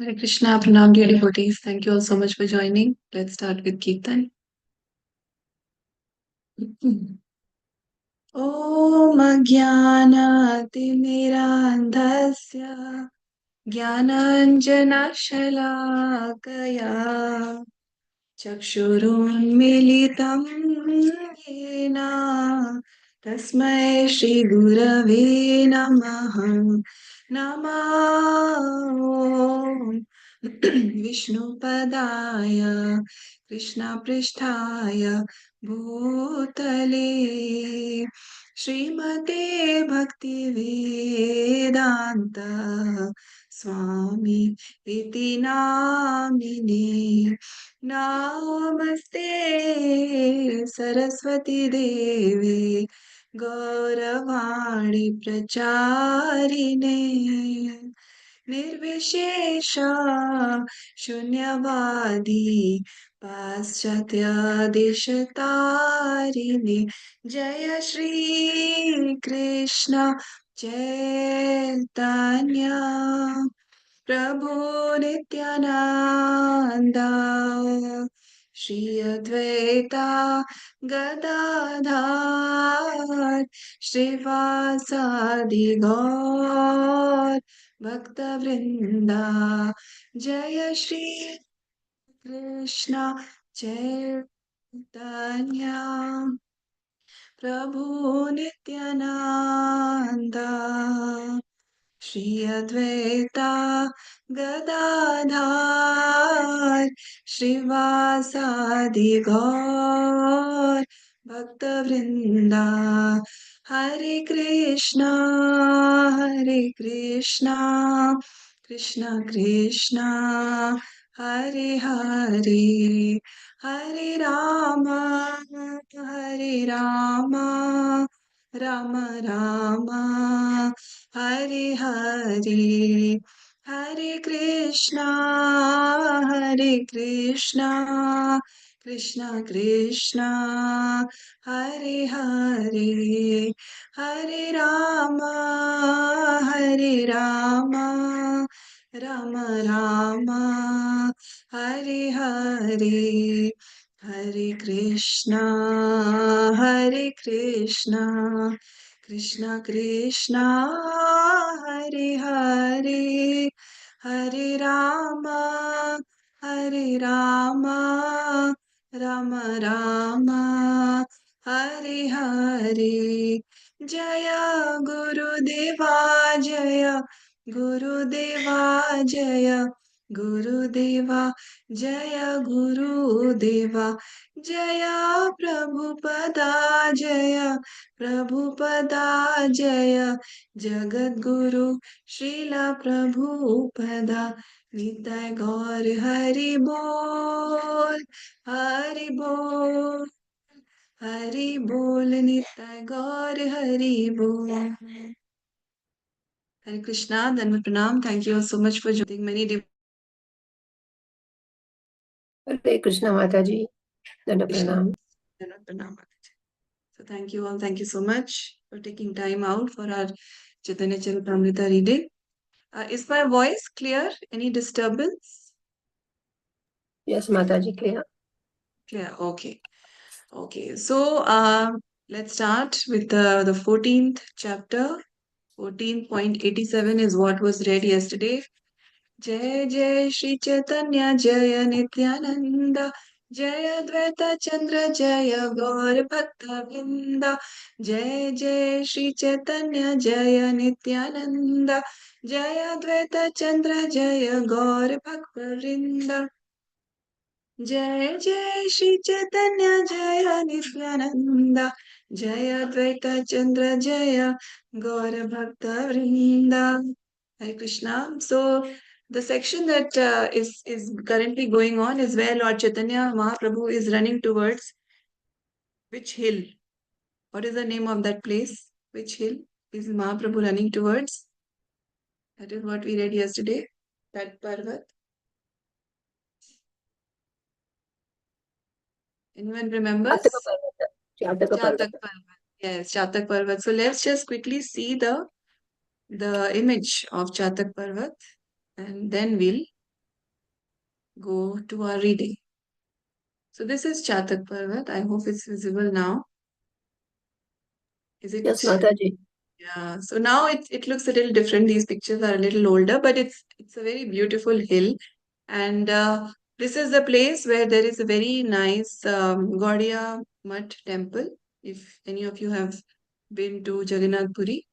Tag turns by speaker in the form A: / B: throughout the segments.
A: Hare Krishna, Pranam dear devotees. Thank you all so much for joining. Let's start with Kirtan. Om Ajnanatimirandhasya Jnananjanashalakaya Chakshurunmilitam yena Tasmai Shri Gurave Namaha Namo Vishnupadaya Krishna Pristhaya Bhutale Srimate Bhaktivedanta Swami Iti Namine Namaste Saraswati Devi Gauravani Pracharine निर्विशेष शून्यवादी पाश्चात्य देशतारिणे जय श्री कृष्ण चैतन्य प्रभु नित्यानंद श्री अद्वैता गदाधर श्रीवासादि गौर भक्त वृंदा जय श्री कृष्ण चैतन्य प्रभु नित्यानंद श्री अद्वैता गदाधर श्रीवासादि गौर भक्त वृंदा हरे कृष्णा कृष्णा कृष्णा हरे हरे हरे राम राम राम हरे हरे हरे कृष्णा कृष्णा कृष्णा हरे हरे हरे राम राम राम हरे हरे हरे कृष्णा कृष्णा कृष्णा हरे हरे हरे राम राम राम हरे हरे जय गुरुदेवा जय गुरुदेवा जय गुरुदेवा जय गुरुदेवा जय प्रभुपदा जय प्रभुपदा जय जगद्गुरु श्रील प्रभुपदा निताय गौर हरि बोल हरि बोल निताय गौर हरि बोल Hare Krishna, Dhanva Pranam. Thank you all so much for joining. Many
B: हरे कृष्णा माता जी, दंड प्रणाम।
A: Dhanva Pranam. So thank you so much for taking time out for our Chaitanya Charitamrita reading. Is my voice clear? Any disturbance?
B: Yes माता जी, clear.
A: Clear. Okay. So let's start with the 14th chapter. 14.87 is what was read yesterday. जय जय श्री चैतन्य जय नित्यानंद जय अद्वैत चंद्र जय गौर भक्त वृंद जय जय श्री चैतन्य जय नित्यानंद जय अद्वैत चंद्र जय गौर भक्त वृंद जय जय श्री चैतन्य जय नित्यानंद जय अद्वैत चंद्र जय गौर भक्त वृंद Hare Krishna. So the section that is currently going on is where Lord Chaitanya Mahaprabhu is running towards which hill? What is the name of that place? Which hill is Mahaprabhu running towards? That is what we read yesterday. That Parvat. Anyone remembers?
B: चातक
A: Chatak
B: पर्वत।
A: Parvat. Yes, Chatak Parvat. So let's just quickly see the image of Chatak Parvat, and then we'll go to our reading. So this is Chatak Parvat. I hope it's visible now. Is
B: Yes,
A: it?
B: Mataji.
A: Yeah. So now it looks a little different. These pictures are a little older, but it's a very beautiful hill. And this is the place where there is a very nice Gaudiya Mutt temple. If any of you have been to Jagannath Puri,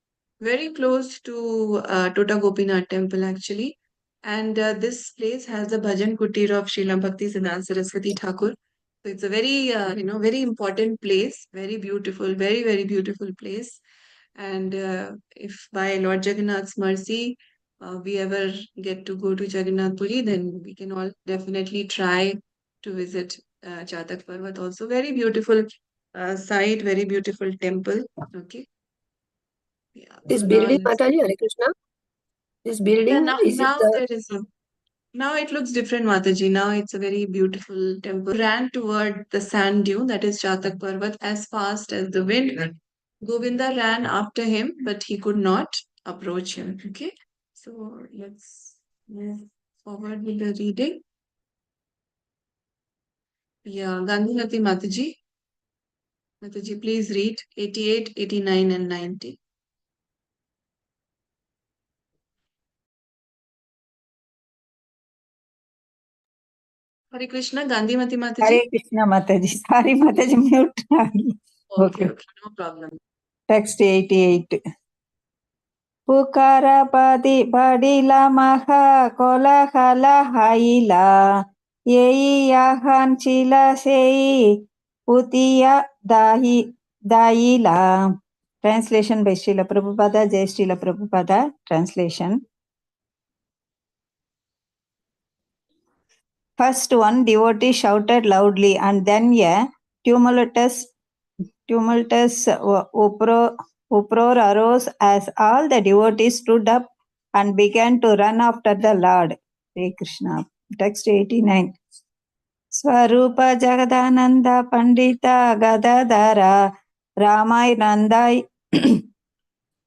A: very close to Tota Gopinath temple actually. And this place has the bhajan kutir of Srila Bhakti Siddhanta Saraswati Thakur. So it's a very, very important place, very beautiful, very, very beautiful place. And if by Lord Jagannath's mercy, we ever get to go to Jagannath Puri, then we can all definitely try to visit Chatak Parvat also. Very beautiful site, very beautiful temple. Okay. Yeah.
B: This
A: So now
B: building,
A: let's.
B: Mataji, Hare Krishna. This
A: Yeah,
B: building, is it
A: now
B: the
A: there is a. Now it looks different, Mataji. Now it's a very beautiful temple. Ran toward the sand dune, that is Chatak Parvat, as fast as the wind. Govinda ran after him, but he could not approach him. Okay, so let's move forward with the reading. Yeah, Gandhimati Mataji. Mataji, please read 88, 89, and 90. Hare Krishna, Gandhimati
C: Hare
A: Mataji.
C: Krishna Mataji. Sorry Mataji, mute.
A: Okay,
C: Okay.
A: okay, no problem.
C: Text 88. Pukara padi badila maha kolahala haila. Yei yahan chila sei utiya daila. Translation by Srila Prabhupada, Jai Srila Prabhupada. Translation. First one devotee shouted loudly, and then a tumultuous uproar arose as all the devotees stood up and began to run after the Lord. Hare Krishna. Text 89. Swarupa Jagadananda Pandita Gadadara Ramai Nandai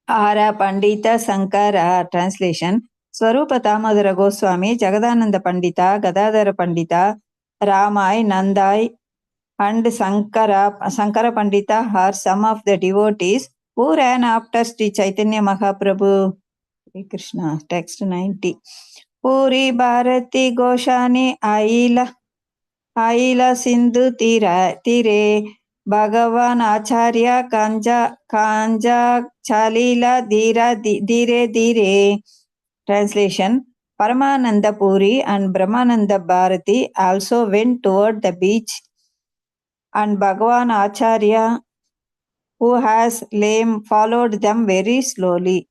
C: Ara Pandita Sankara. Translation. Swarupa Damadara Goswami, Jagadananda Pandita, Gadadhara Pandita, Ramai, Nandai, and Sankara Pandita are some of the devotees who ran after Sri Chaitanya Mahaprabhu. Hare Krishna. Text 90. Puri Bharati Goshani Aila Sindhu Tire Bhagavan Acharya Kanja Chalila Dire. Translation. Paramananda Puri and Brahmananda Bharati also went toward the beach, and Bhagavan Acharya, who has lame, followed them very slowly.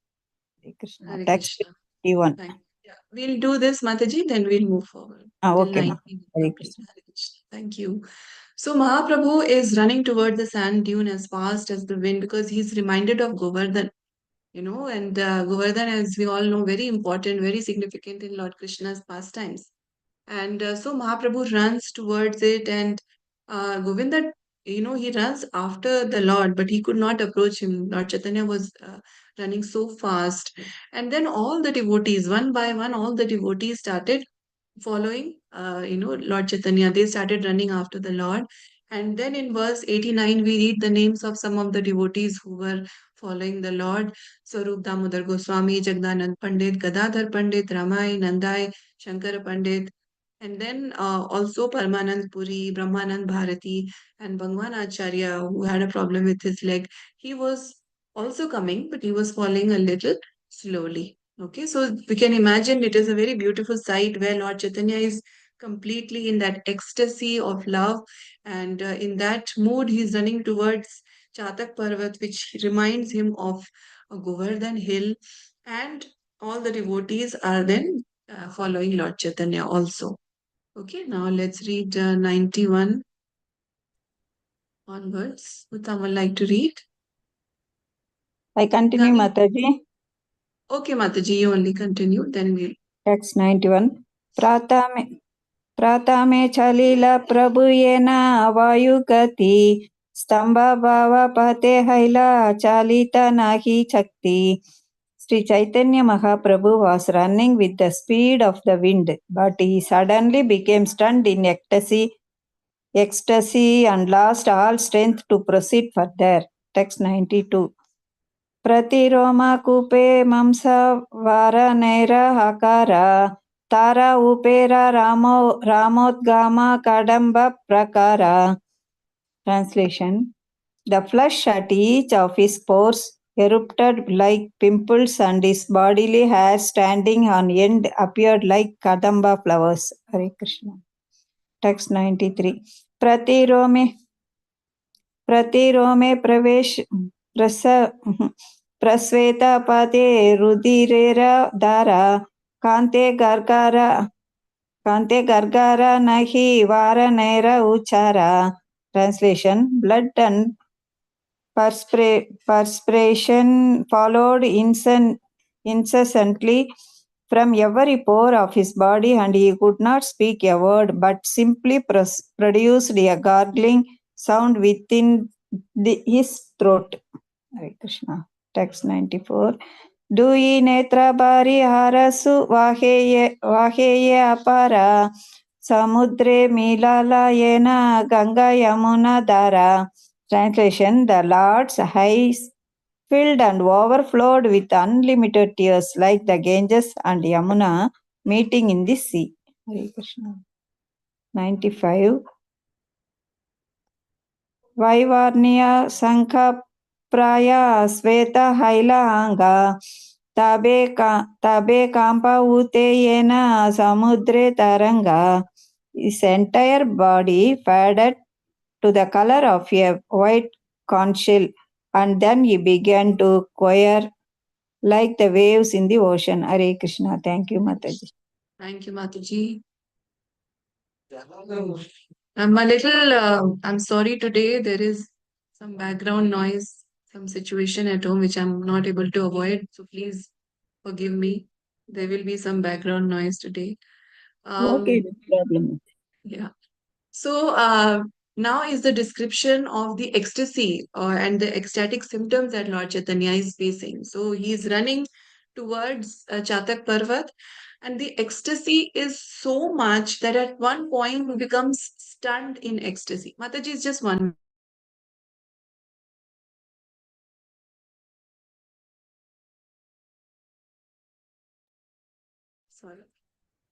C: Hare Krishna.
A: Hare
C: Text
A: Krishna.
C: 51.
A: Thank you. Yeah, we'll do this, Mataji, then we'll move forward till
C: Okay, ma.
A: 19.
C: Hare
A: Complete.
C: Krishna.
A: Hare Krishna. Thank you. So Mahaprabhu is running toward the sand dune as fast as the wind because he's reminded of Govardhan, and Govardhan, as we all know, very important, very significant in Lord Krishna's pastimes. And so Mahaprabhu runs towards it, and Govinda, he runs after the Lord, but he could not approach him. Lord Chaitanya was running so fast. And then all the devotees, one by one, all the devotees started following, Lord Chaitanya. They started running after the Lord. And then in verse 89, we read the names of some of the devotees who were following the Lord. Swarup Damodar Goswami, Jagdanand Pandit, Gadadhar Pandit, Ramai, Nandai, Shankara Pandit, and then also Parmanand Puri, Brahmanand Bharati, and Bhagwan Acharya, who had a problem with his leg. He was also coming, but he was falling a little slowly. Okay, so we can imagine it is a very beautiful sight where Lord Chaitanya is completely in that ecstasy of love, and in that mood, he's running towards Chatak Parvat, which reminds him of a Govardhan hill, and all the devotees are then following Lord Chaitanya also. Okay, now let's read 91 onwards. Would someone like to read?
C: I continue,
A: Gandhi?
C: Mataji.
A: Okay, Mataji, you only continue, then we'll.
C: Text 91. Pratame Chalila Prabhuyena Vayugati Stamba Bhava Pate Haila Chalita Nahi Chakti Sri Chaitanya Mahaprabhu was running with the speed of the wind, but he suddenly became stunned in ecstasy and lost all strength to proceed further. Text 92. Pratiroma kupe mamsa vara naira hakara tara upera ramodgama kadamba prakara. Translation. The flesh at each of his pores erupted like pimples and his bodily hair standing on end appeared like kadamba flowers. Hare Krishna. Text 93. Pratirome प्रवेश प्रस्वेतपदे रुधिरेरधारा कान्ते गर्गार नहि वारनैर उचारा. Translation. Blood and perspiration followed incessantly from every pore of his body, and he could not speak a word, but simply produced a gargling sound within his throat. Hare Krishna. Text 94. Dui netra bari harasu vaheye apara samudre milala yena ganga yamuna dara. Translation. The Lord's eyes filled and overflowed with unlimited tears like the Ganges and Yamuna meeting in the sea. Hare Krishna. 95. Vaivarniya Sankha Praya Sveta Haila Anga Tabe Kampa Ute Yena Samudre Taranga. His entire body faded to the color of a white conch shell, and then he began to choir like the waves in the ocean. Hare Krishna. Thank you, Mataji.
A: Thank you, Mataji. I'm sorry today. There is some background noise, some situation at home which I'm not able to avoid. So please forgive me. There will be some background noise today.
C: Okay, no problem.
A: Yeah. So now is the description of the ecstasy and the ecstatic symptoms that Lord Chaitanya is facing. So he is running towards Chatak Parvat, and the ecstasy is so much that at one point he becomes stunned in ecstasy. Mataji is just one. Sorry.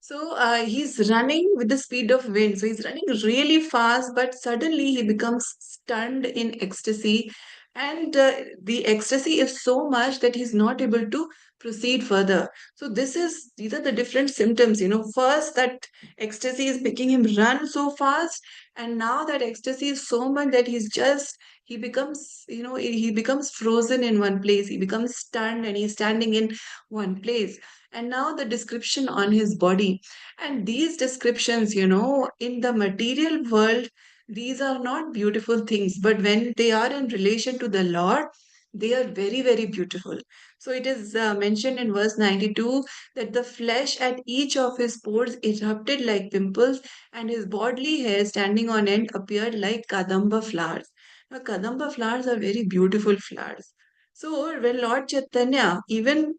A: So he's running with the speed of wind. So he's running really fast, but suddenly he becomes stunned in ecstasy. And the ecstasy is so much that he's not able to proceed further. So these are the different symptoms. First that ecstasy is making him run so fast, and now that ecstasy is so much that he becomes, he becomes frozen in one place. He becomes stunned and he's standing in one place. And now the description on his body. And these descriptions, in the material world, these are not beautiful things, but when they are in relation to the Lord, they are very, very beautiful. So it is mentioned in verse 92 that the flesh at each of his pores erupted like pimples, and his bodily hair standing on end appeared like kadamba flowers. Now, kadamba flowers are very beautiful flowers. So when Lord Chaitanya, even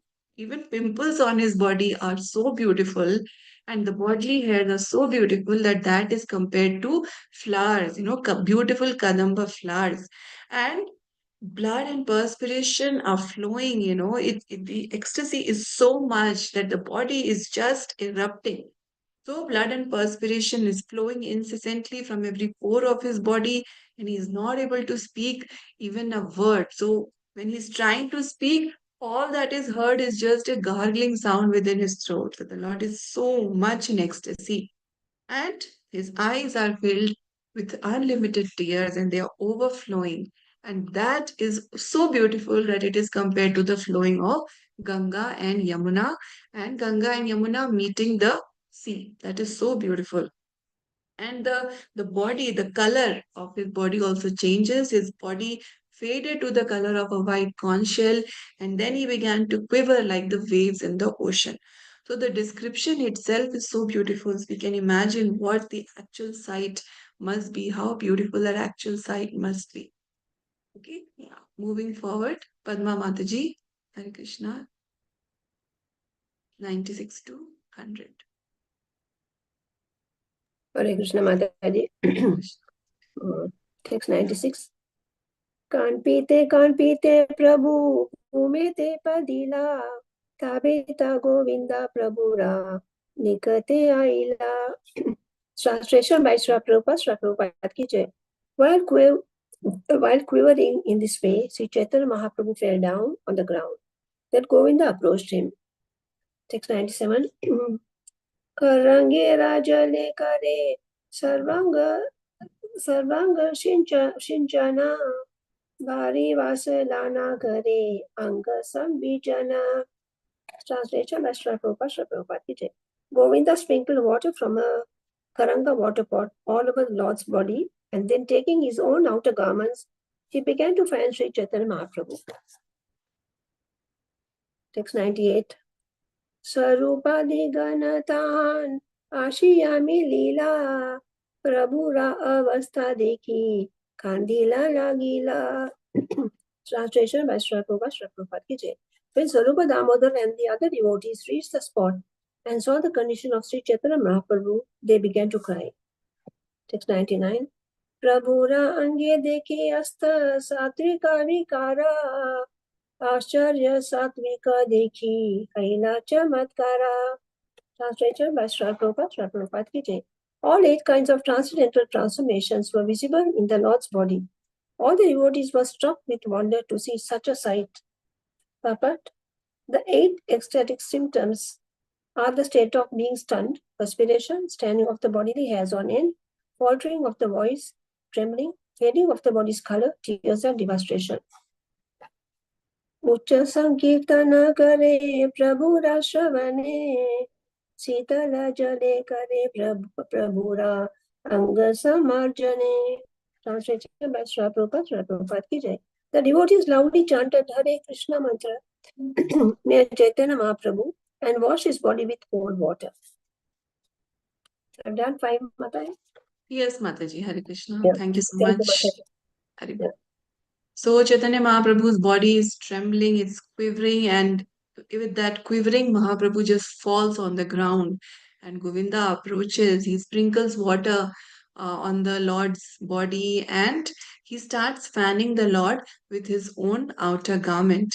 A: pimples on his body are so beautiful, and the bodily hairs are so beautiful that is compared to flowers, beautiful kadamba flowers. And blood and perspiration are flowing, the ecstasy is so much that the body is just erupting. So blood and perspiration is flowing incessantly from every pore of his body, and he is not able to speak even a word. So when he's trying to speak, all that is heard is just a gargling sound within his throat. So the Lord is so much in ecstasy. And his eyes are filled with unlimited tears and they are overflowing. And that is so beautiful that it is compared to the flowing of Ganga and Yamuna, and Ganga and Yamuna meeting the sea. That is so beautiful. And the body, the color of his body also changes. His body faded to the color of a white conch shell, and then he began to quiver like the waves in the ocean. So the description itself is so beautiful. So we can imagine what the actual sight must be, how beautiful that actual sight must be. Okay, yeah. Moving forward, Padma Mataji, Hare Krishna. 96 to 100.
B: Hare Krishna Mataji. Text 96. कान पीते प्रभु घूमेते पदीला ताबेता गोविंदा प्रभुरा निकते आइला. Translation by Sri Prabhupada ki jai. While quivering in this way, Sri Chaitanya Mahaprabhu fell down on the ground. Then Govinda approached him. Text 97. Karange rajale kare sarvanga shinchana Bhari Vasalana Kare Anga Sambijana. Translation by Sri Prabhupada ki jai. Govinda sprinkled water from a Karanga water pot all over the Lord's body, and then taking his own outer garments, he began to fan Sri Chaitanya Mahaprabhu. Text 98. Sarupadi Ganatan Ashiyami Lila Prabhura Avastha Dekhi Kandila Lagila. Translation by Sri Prabhupada ki jai. When Sarupa Damodar and the other devotees reached the spot and saw the condition of Sri Chaitanya Mahaprabhu, they began to cry. Text 99. Prabhura ange dekhe asta satvika vikara Ashcharya satvika dekhi kaila chamatkara. Translation by Sri Prabhupada ki jai. All 8 kinds of transcendental transformations were visible in the Lord's body. All the devotees were struck with wonder to see such a sight. But the 8 ecstatic symptoms are the state of being stunned, perspiration, standing of the bodily hairs on end, faltering of the voice, trembling, fading of the body's color, tears and devastation. Ucha sankirtana kare prabhura shravane Sitala jale kare prabhura anga samarjane. Translation by Sri Prabhupada ki jai. The devotees loudly chanted Hare Krishna mantra near Chaitanya Mahaprabhu and washed his body with cold water. I've done 5, Mataji.
A: Yes, Mataji. Hare Krishna.
B: Yeah.
A: Thank you so
B: Thank you,
A: much.
B: Mataji.
A: Hare
B: Yeah.
A: So Chaitanya Mahaprabhu's body is trembling, it's quivering, and with that quivering, Mahaprabhu just falls on the ground. And Govinda approaches, he sprinkles water on the Lord's body, and he starts fanning the Lord with his own outer garment.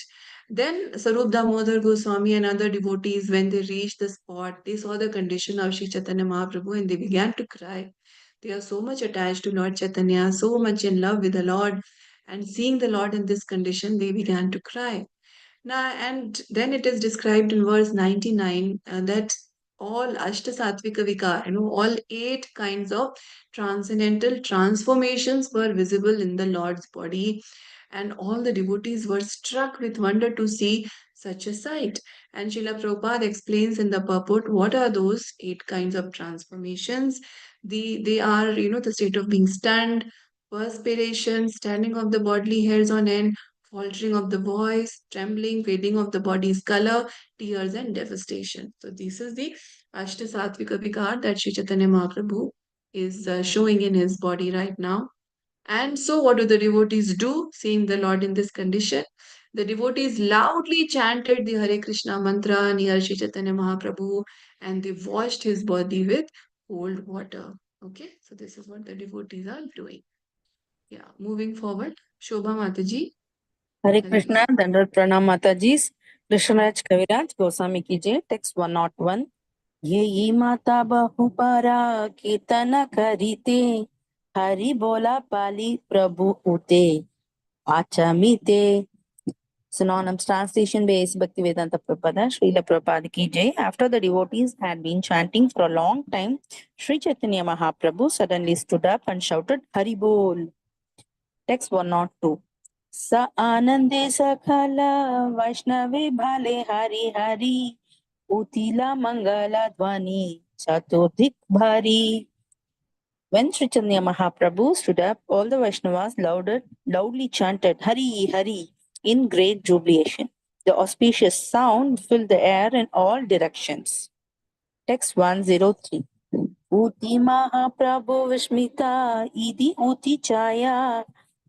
A: Then Sarup Damodar Goswami and other devotees, when they reached the spot, they saw the condition of Sri Chaitanya Mahaprabhu and they began to cry. They are so much attached to Lord Chaitanya, so much in love with the Lord, and seeing the Lord in this condition, they began to cry. Now, and then it is described in verse 99 that all Ashtasattvika Vikar, all 8 kinds of transcendental transformations were visible in the Lord's body, and all the devotees were struck with wonder to see such a sight. And Srila Prabhupada explains in the purport what are those 8 kinds of transformations. They are, the state of being stunned, perspiration, standing of the bodily hairs on end, faltering of the voice, trembling, fading of the body's color, tears, and devastation. So, this is the Ashtasattvika Vikar that Sri Chaitanya Mahaprabhu is showing in his body right now. And so, what do the devotees do, seeing the Lord in this condition? The devotees loudly chanted the Hare Krishna mantra near Sri Chaitanya Mahaprabhu, and they washed his body with cold water. Okay, so this is what the devotees are doing. Yeah, moving forward, Shobha Mataji.
D: Hare Krishna, Dandar Pranam Mataji's Krishnaraj Kaviraj Goswami ki jai. Text 101. Ye mata bahupara kirtana karite Hari bola pali prabhu ute achamite. Synonyms translation by A.C. Bhaktivedanta Prabhupada, Srila Prabhupada ki jai. After the devotees had been chanting for a long time, Sri Chaitanya Mahaprabhu suddenly stood up and shouted Hari Bol. Text 102. Sa anande sakhala Vaishnavi bhale hari hari Utila mangala dhvani Chaturdik bhari. When Sri Chaitanya Mahaprabhu stood up, all the Vaishnavas loudly chanted Hari Hari in great jubilation. The auspicious sound filled the air in all directions. Text 103. Uti Mahaprabhu Vishmita Idi Uti Chaya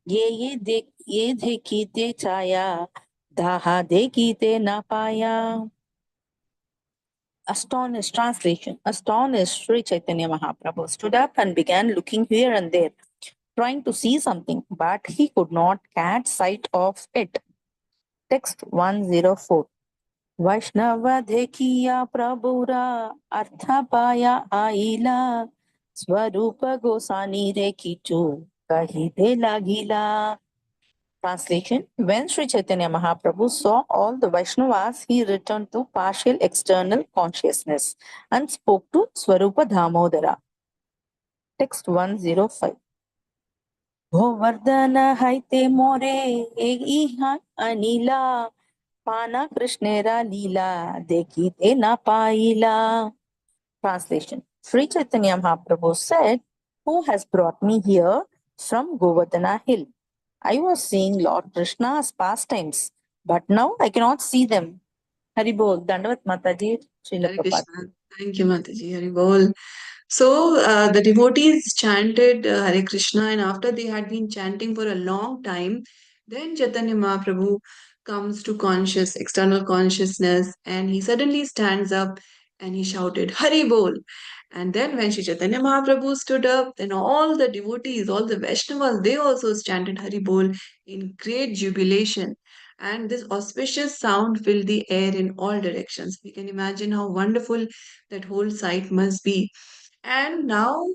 D: Ye Dekite Chaya Daha Dekite Napaya. Astonished, translation, astonished, Sri Chaitanya Mahaprabhu stood up and began looking here and there, trying to see something, but he could not catch sight of it. Text 104. Vaishnava dekhiya prabhura artha paya aila swarupa gosani rekichu kahite lagila. Translation. When Sri Chaitanya Mahaprabhu saw all the Vaishnavas, he returned to partial external consciousness and spoke to Swarupa Dhamodara. Text 105. Govardhana haite more iha anila pana krishnera lila dekite na paila. Translation. Sri Chaitanya Mahaprabhu said, "Who has brought me here from Govardhana hill? I was seeing Lord Krishna's pastimes, but now I cannot see them." Haribol, Dandavat Mataji, Srila
A: Hare
D: Prabhupada.
A: Krishna. Thank you, Mataji. Hari Bol. So the devotees chanted Hare Krishna, and after they had been chanting for a long time, then Chaitanya Mahaprabhu comes to conscious, external consciousness, and he suddenly stands up and he shouted, Hari Bol. And then when Shri Chaitanya Mahaprabhu stood up, then all the devotees, all the Vaishnavas, they also chanted Hari Bol in great jubilation. And this auspicious sound filled the air in all directions. We can imagine how wonderful that whole sight must be. And now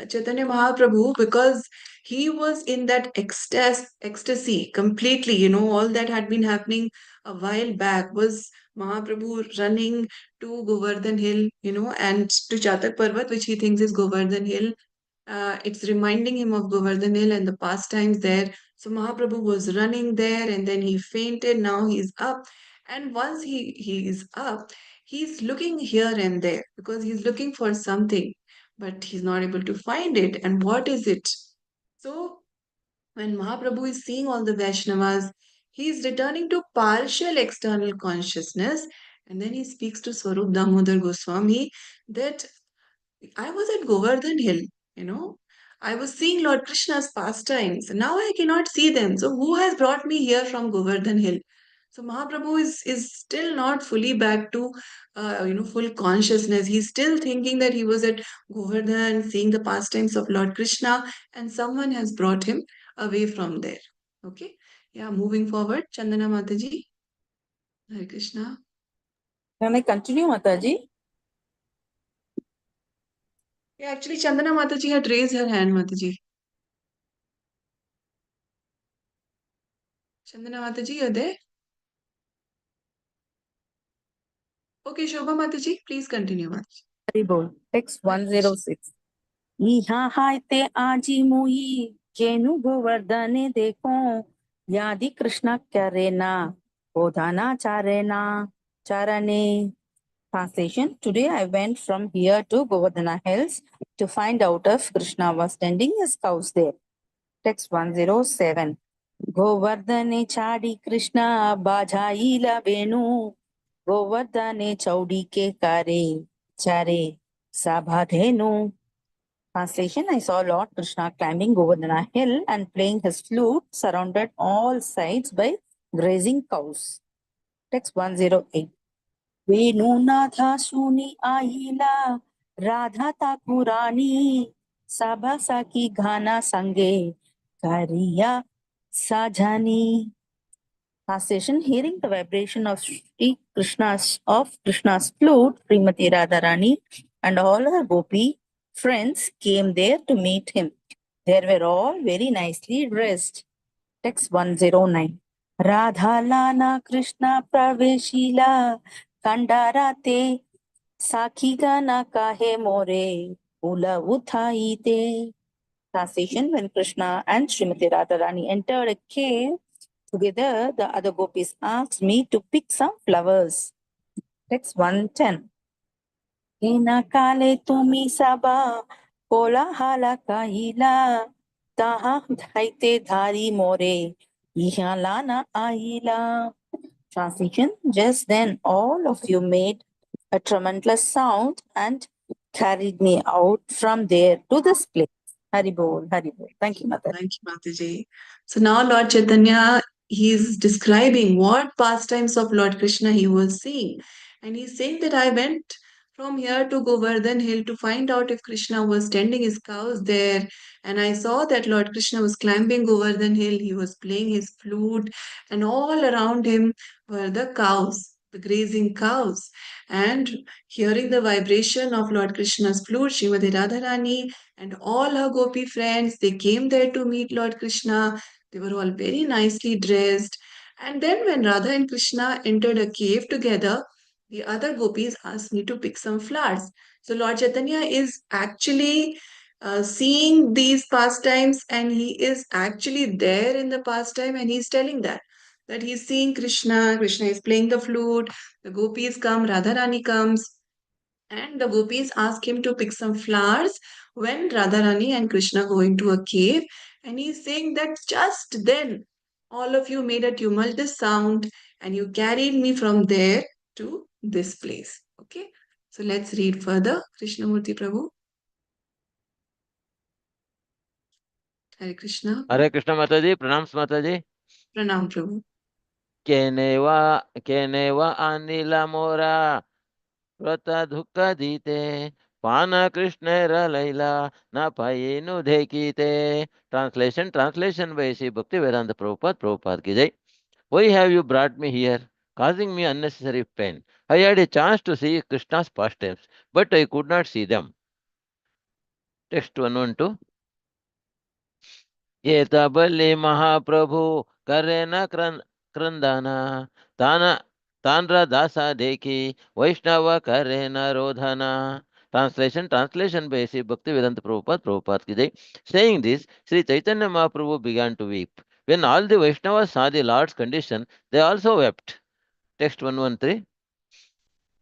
A: Chaitanya Mahaprabhu, because he was in that ecstasy completely, all that had been happening a while back was Mahaprabhu running to Govardhan Hill, and to Chatak Parvat, which he thinks is Govardhan Hill. It's reminding him of Govardhan Hill and the pastimes there. So Mahaprabhu was running there and then he fainted. Now he's up. And once he is up, he's looking here and there because he's looking for something, but he's not able to find it. And what is it? So when Mahaprabhu is seeing all the Vaishnavas, he is returning to partial external consciousness. And then he speaks to Swarup Damodar Goswami that I was at Govardhan Hill, you know. I was seeing Lord Krishna's pastimes. Now I cannot see them. So who has brought me here from Govardhan Hill? So Mahaprabhu is still not fully back to full consciousness. He's still thinking that he was at Govardhan, seeing the pastimes of Lord Krishna, and someone has brought him away from there. Okay. Yeah, moving forward. Chandana Mataji. Hare Krishna.
D: Can I continue, Mataji?
A: Yeah, actually Chandana Mataji had raised her hand, Mataji. Chandana Mataji, you're there? Okay, Shobha Mataji, please continue, Mataji.
D: Haribol. Text
A: Hare Krishna.
D: 106. Iha haite aji mui jenu govardhane dekho yadi Krishna karena bodhana charena charane. Translation. Today I went from here to Govardhana Hills to find out if Krishna was tending his cows there. Text 107. Govardhane chadi Krishna bajaila venu Govardhane chaudi ke kare chare sabhadhenu. Translation. I saw Lord Krishna climbing Govardhana hill and playing his flute, surrounded all sides by grazing cows. Text 108. Venunatha Suni Ahila Radha Takurani Sabha Saki Ghana Sange Kariya Sajani. Translation. Hearing the vibration of Krishna's flute, Srimati Radharani and all her gopi friends came there to meet him. They were all very nicely dressed. Text 109. Radha Lana Krishna Praveshila Kandarate Sakhi Gana Kahe More Ula Uthaite. Translation. When Krishna and Srimati Radharani entered a cave together, the other gopis asked me to pick some flowers. Text 110. Ena kale tumi saba kola hala kahila taha dhaite dhari more iha lana ahila. Translation. Just then all of you made a tremendous sound and carried me out from there to this place. Haribol, Haribol. Thank you, Mother.
A: Thank you, Mataji. So now Lord Chaitanya, he's describing what pastimes of Lord Krishna he was seeing. And he's saying that I went from here to Govardhan Hill to find out if Krishna was tending his cows there. And I saw that Lord Krishna was climbing Govardhan Hill. He was playing his flute, and all around him were the cows, the grazing cows. And hearing the vibration of Lord Krishna's flute, Srimati Radharani and all her gopi friends, they came there to meet Lord Krishna. They were all very nicely dressed. And then when Radha and Krishna entered a cave together, the other gopis asked me to pick some flowers. So Lord Chaitanya is actually seeing these pastimes, and he is actually there in the pastime, and he's telling that he's seeing Krishna. Krishna is playing the flute. The gopis come, Radharani comes, and the gopis ask him to pick some flowers when Radharani and Krishna go into a cave. And he's saying that just then all of you made a tumultuous sound and you carried me from there to this place. Okay, so let's read further. Krishnamurti Prabhu. Hare Krishna.
E: Hare Krishna Mataji, pranams Mataji.
A: Pranam Prabhu.
E: Keneva anila mora, vrata dhukka dite, pana Krishnera Laila, na payenu dekite. Translation by Sri Bhaktivedanta Prabhupada ki jai. Why have you brought me here, causing me unnecessary pain? I had a chance to see Krishna's pastimes, but I could not see them. Text 112. Etabali Mahaprabhu Karena Krandana Tanra Dasa Deki Vaishnava Karena Rodhana. Translation by Sri Bhaktivedanta Prabhupada ki jai. Saying this, Sri Chaitanya Mahaprabhu began to weep. When all the Vaishnavas saw the Lord's condition, they also wept. Text 113.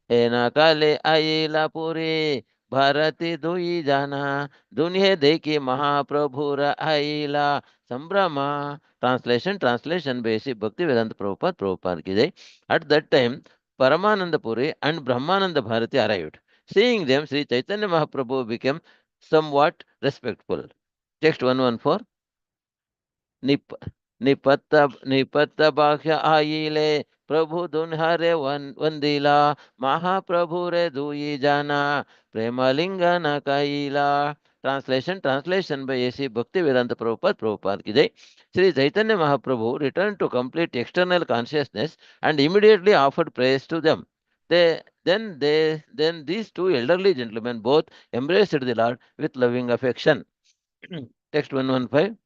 E: Ena kale ayila puri Bharati dui jana Dunhe deki Mahaprabhura ayila Sambrama. Translation by Sri Bhaktivedanta Prabhupada ki jai. At that time, Paramananda Puri and Brahmananda Bharati arrived. Seeing them, Sri Chaitanya Mahaprabhu became somewhat respectful. Text 114. निपत्त बाह्य आइले प्रभु दुन्हरे वंदिला महाप्रभु रे दुई जाना प्रेमलिंग न कैला. Translation by A.C. Bhaktivedanta Prabhupada ki jai. Sri Chaitanya Mahaprabhu returned to complete external consciousness and immediately offered praise to them. Then these two elderly gentlemen both embraced the Lord with loving affection. Text 115.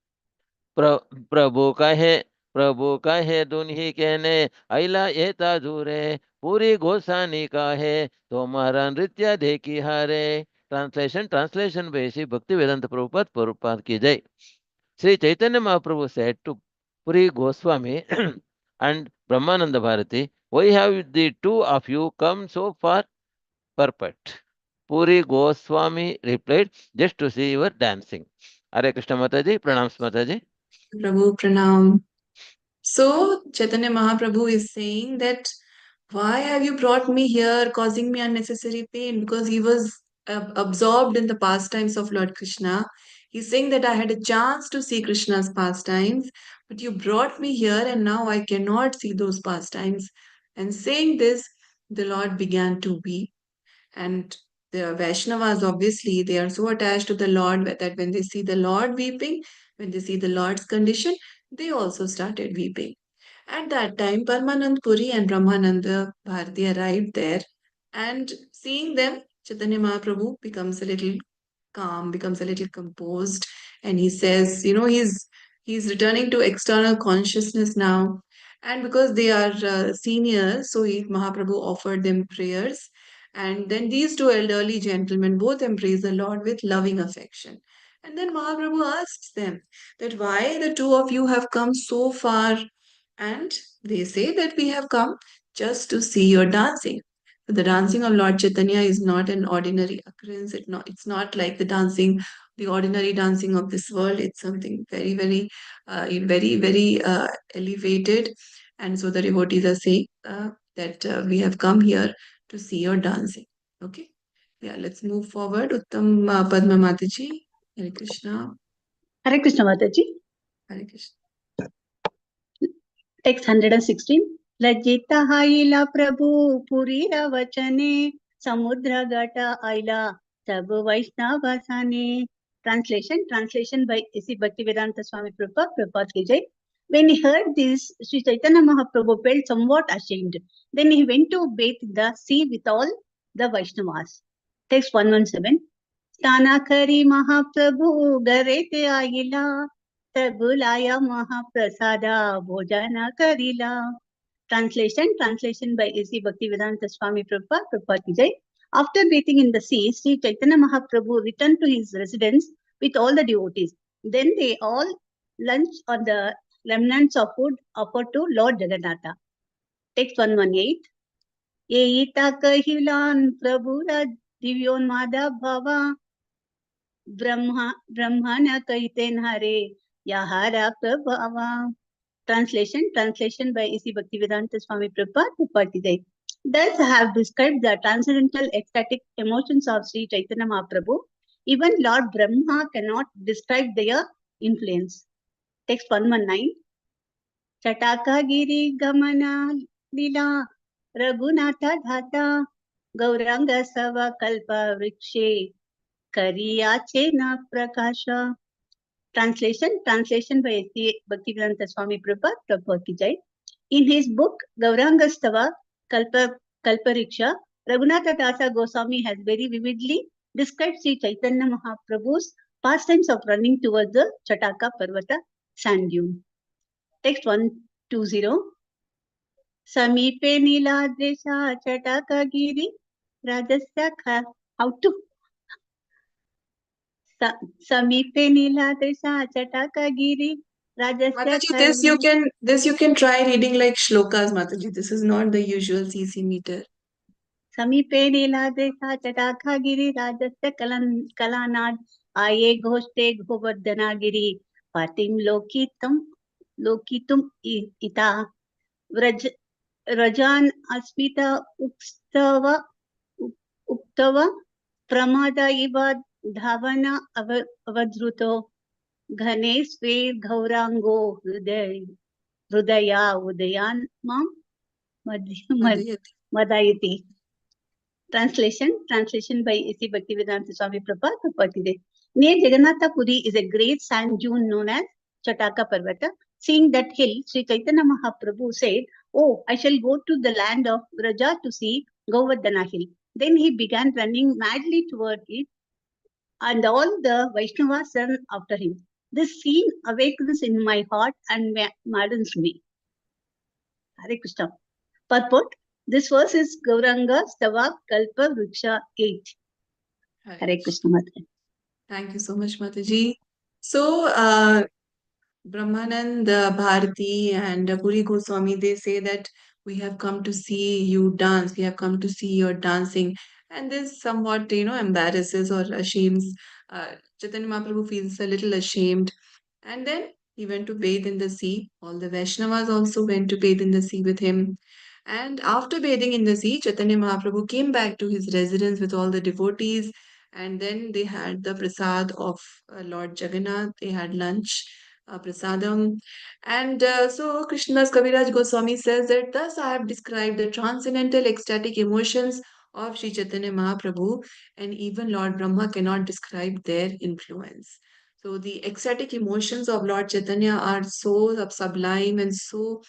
E: प्रभु कहे दुन्ही कहने अला एता दूरे पूरी गोसानी कहे तुम्हारा नृत्य देखी हारे. Translation by Sri Bhaktivedanta Prabhupada ki jai. Sri Chaitanya Mahaprabhu said to Puri Goswami and Brahmananda Bharati, why have the two of you come so far? Perfect. Puri Goswami replied, just to see your dancing. Hare Krishna Mataji, pranams Mataji.
A: Prabhu Pranam. So Chaitanya Mahaprabhu is saying that why have you brought me here, causing me unnecessary pain? Because he was absorbed in the pastimes of Lord Krishna. He's saying that I had a chance to see Krishna's pastimes, but you brought me here and now I cannot see those pastimes. And saying this, the Lord began to weep. And the Vaishnavas, obviously, they are so attached to the Lord that when they see the Lord weeping, when they see the Lord's condition, they also started weeping. At that time, Parmanand Puri and Brahmananda Bharati arrived there, and seeing them, Chaitanya Mahaprabhu becomes a little calm, becomes a little composed, and he says, he's returning to external consciousness now. And because they are seniors, so Mahaprabhu offered them prayers. And then these two elderly gentlemen both embrace the Lord with loving affection. And then Mahaprabhu asks them that why the two of you have come so far. And they say that we have come just to see your dancing. The dancing of Lord Chaitanya is not an ordinary occurrence. It's not like the ordinary dancing of this world. It's something very, very elevated. And so the devotees are saying that we have come here to see your dancing. Okay. Yeah, let's move forward. Uttam Padma Mataji. Hare Krishna.
F: Hare Krishna Mataji.
A: Hare Krishna.
F: Text 116. लज्जिता हाइला प्रभु पुरी वचने समुद्र घाट आइला सब वैष्णव साने. Translation by A.C. Bhaktivedanta Swami Prabhupada ki jai. When he heard this, Sri Chaitanya Mahaprabhu felt somewhat ashamed. Then he went to bathe in the sea with all the Vaishnavas. Text 117. Stana kari Mahaprabhu garete aila, tabulaya Mahaprasada bhojana karila. Translation by A.C. Bhaktivedanta Swami Prabhupada ki jai. After bathing in the sea, Sri Chaitanya Mahaprabhu returned to his residence with all the devotees. Then they all lunched on the remnants of food offered to Lord Jagannatha. Text 118. Yeita kahilan prabhura divyonmada bhava brahmana kahiten hare yahara prabhava. Translation by A.C. Bhaktivedanta Swami Prabhupada ki jai. Thus I have described the transcendental ecstatic emotions of Sri Chaitanya Mahaprabhu. Even Lord Brahma cannot describe their influence. Text 119. Chataka Giri Gamana Lila Raghunatha Dhata Gauranga Sava Kalpa Vrikshe Kariyache Na Prakasha. Translation by A.C. Bhaktivedanta Swami Prabhupada ki jai. In his book Gauranga Stava Kalpariksha, Raghunatha Dasa Goswami has very vividly described Sri Chaitanya Mahaprabhu's pastimes of running towards the Chataka Parvata sand dune. Text 120. Samipe Niladresha Chataka Giri Rajasya how to Samipe Niladresha Chataka Giri Rajasya
A: Mataji, this you can try reading like shlokas, Mataji. This is not the usual CC meter.
F: समीपे नीलाद्रेसा चटाखा गिरि राजस्य कलानाद आये घोष्टे गोवर्धनागिरि पातिम लोकितुम इता व्रजान अस्मिता उक्तव प्रमाद इव धावना अवधृतो घने स्वे गौरांगो हृदया उदयान माम मदयति. Translation by A.C. Bhaktivedanta Swami Prabhupada ki jai. Near Jagannatha Puri is a great sand dune known as Chataka Parvata. Seeing that hill, Sri Chaitanya Mahaprabhu said, "Oh, I shall go to the land of Vraja to see Govardhana hill." Then he began running madly toward it, and all the Vaishnavas ran after him. This scene awakens in my heart and maddens me. Hare Krishna. Purport. This verse is Gauranga Stava Kalpa Vriksha 8. Hare Krishna Mataji.
A: Thank you so much, Mataji. So, Brahmanand, Bharati, and Puri Goswami, they say that we have come to see you dance, we have come to see your dancing. And this somewhat, embarrasses or ashames. Chaitanya Mahaprabhu feels a little ashamed. And then he went to bathe in the sea. All the Vaishnavas also went to bathe in the sea with him. And after bathing in the sea, Chaitanya Mahaprabhu came back to his residence with all the devotees. And then they had the prasad of Lord Jagannath. They had lunch, prasadam. And so Krishnadas Kaviraj Goswami says that thus I have described the transcendental ecstatic emotions of Sri Chaitanya Mahaprabhu, and even Lord Brahma cannot describe their influence. So the ecstatic emotions of Lord Chaitanya are so sublime and so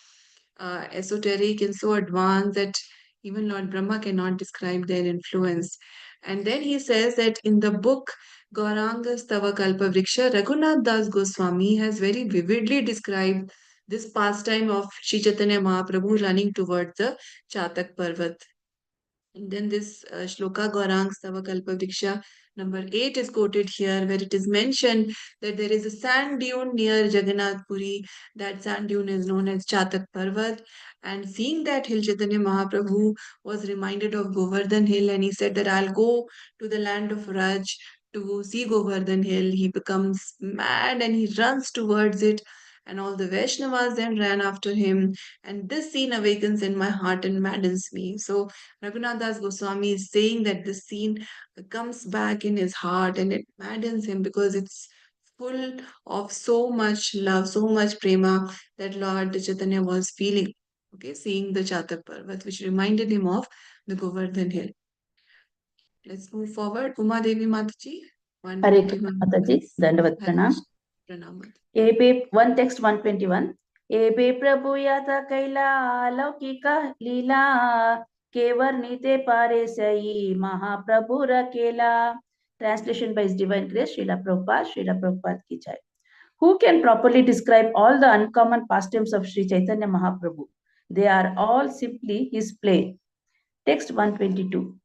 A: esoteric and so advanced that even Lord Brahma cannot describe their influence. And then he says that in the book Gauranga Stava Kalpa Vriksha, Raghunath Das Goswami has very vividly described this pastime of Sri Chaitanya Mahaprabhu running towards the Chatak Parvat. And then this Shloka Gaurang Stava Kalpa Vriksha number 8 is quoted here, where it is mentioned that there is a sand dune near Jagannath Puri. That sand dune is known as Chatak Parvat. And seeing that hill, Chaitanya Mahaprabhu was reminded of Govardhan Hill, and he said that I'll go to the land of Raj to see Govardhan Hill. He becomes mad and he runs towards it, and all the Vaishnavas then ran after him. And this scene awakens in my heart and maddens me. So Raghunath Das Goswami is saying that this scene comes back in his heart and it maddens him because it's full of so much love, so much prema that Lord Chaitanya was feeling. Okay, seeing the Chatak Parvat, which reminded him of the Govardhan Hill. Let's move forward. Uma Devi Mataji.
G: Hare Krishna Mataji, Dandavat Pranam.
A: Pranam.
G: Ebe, one text 121. Ebe Prabhu Yata Kaila Laukika Lila Kevar Nite Pare Sai Mahaprabhu Rakela. Translation by His Divine Grace, Srila Prabhupada Ki Jai. Who can properly describe all the uncommon pastimes of Sri Chaitanya Mahaprabhu? They are all simply his play. Text 122.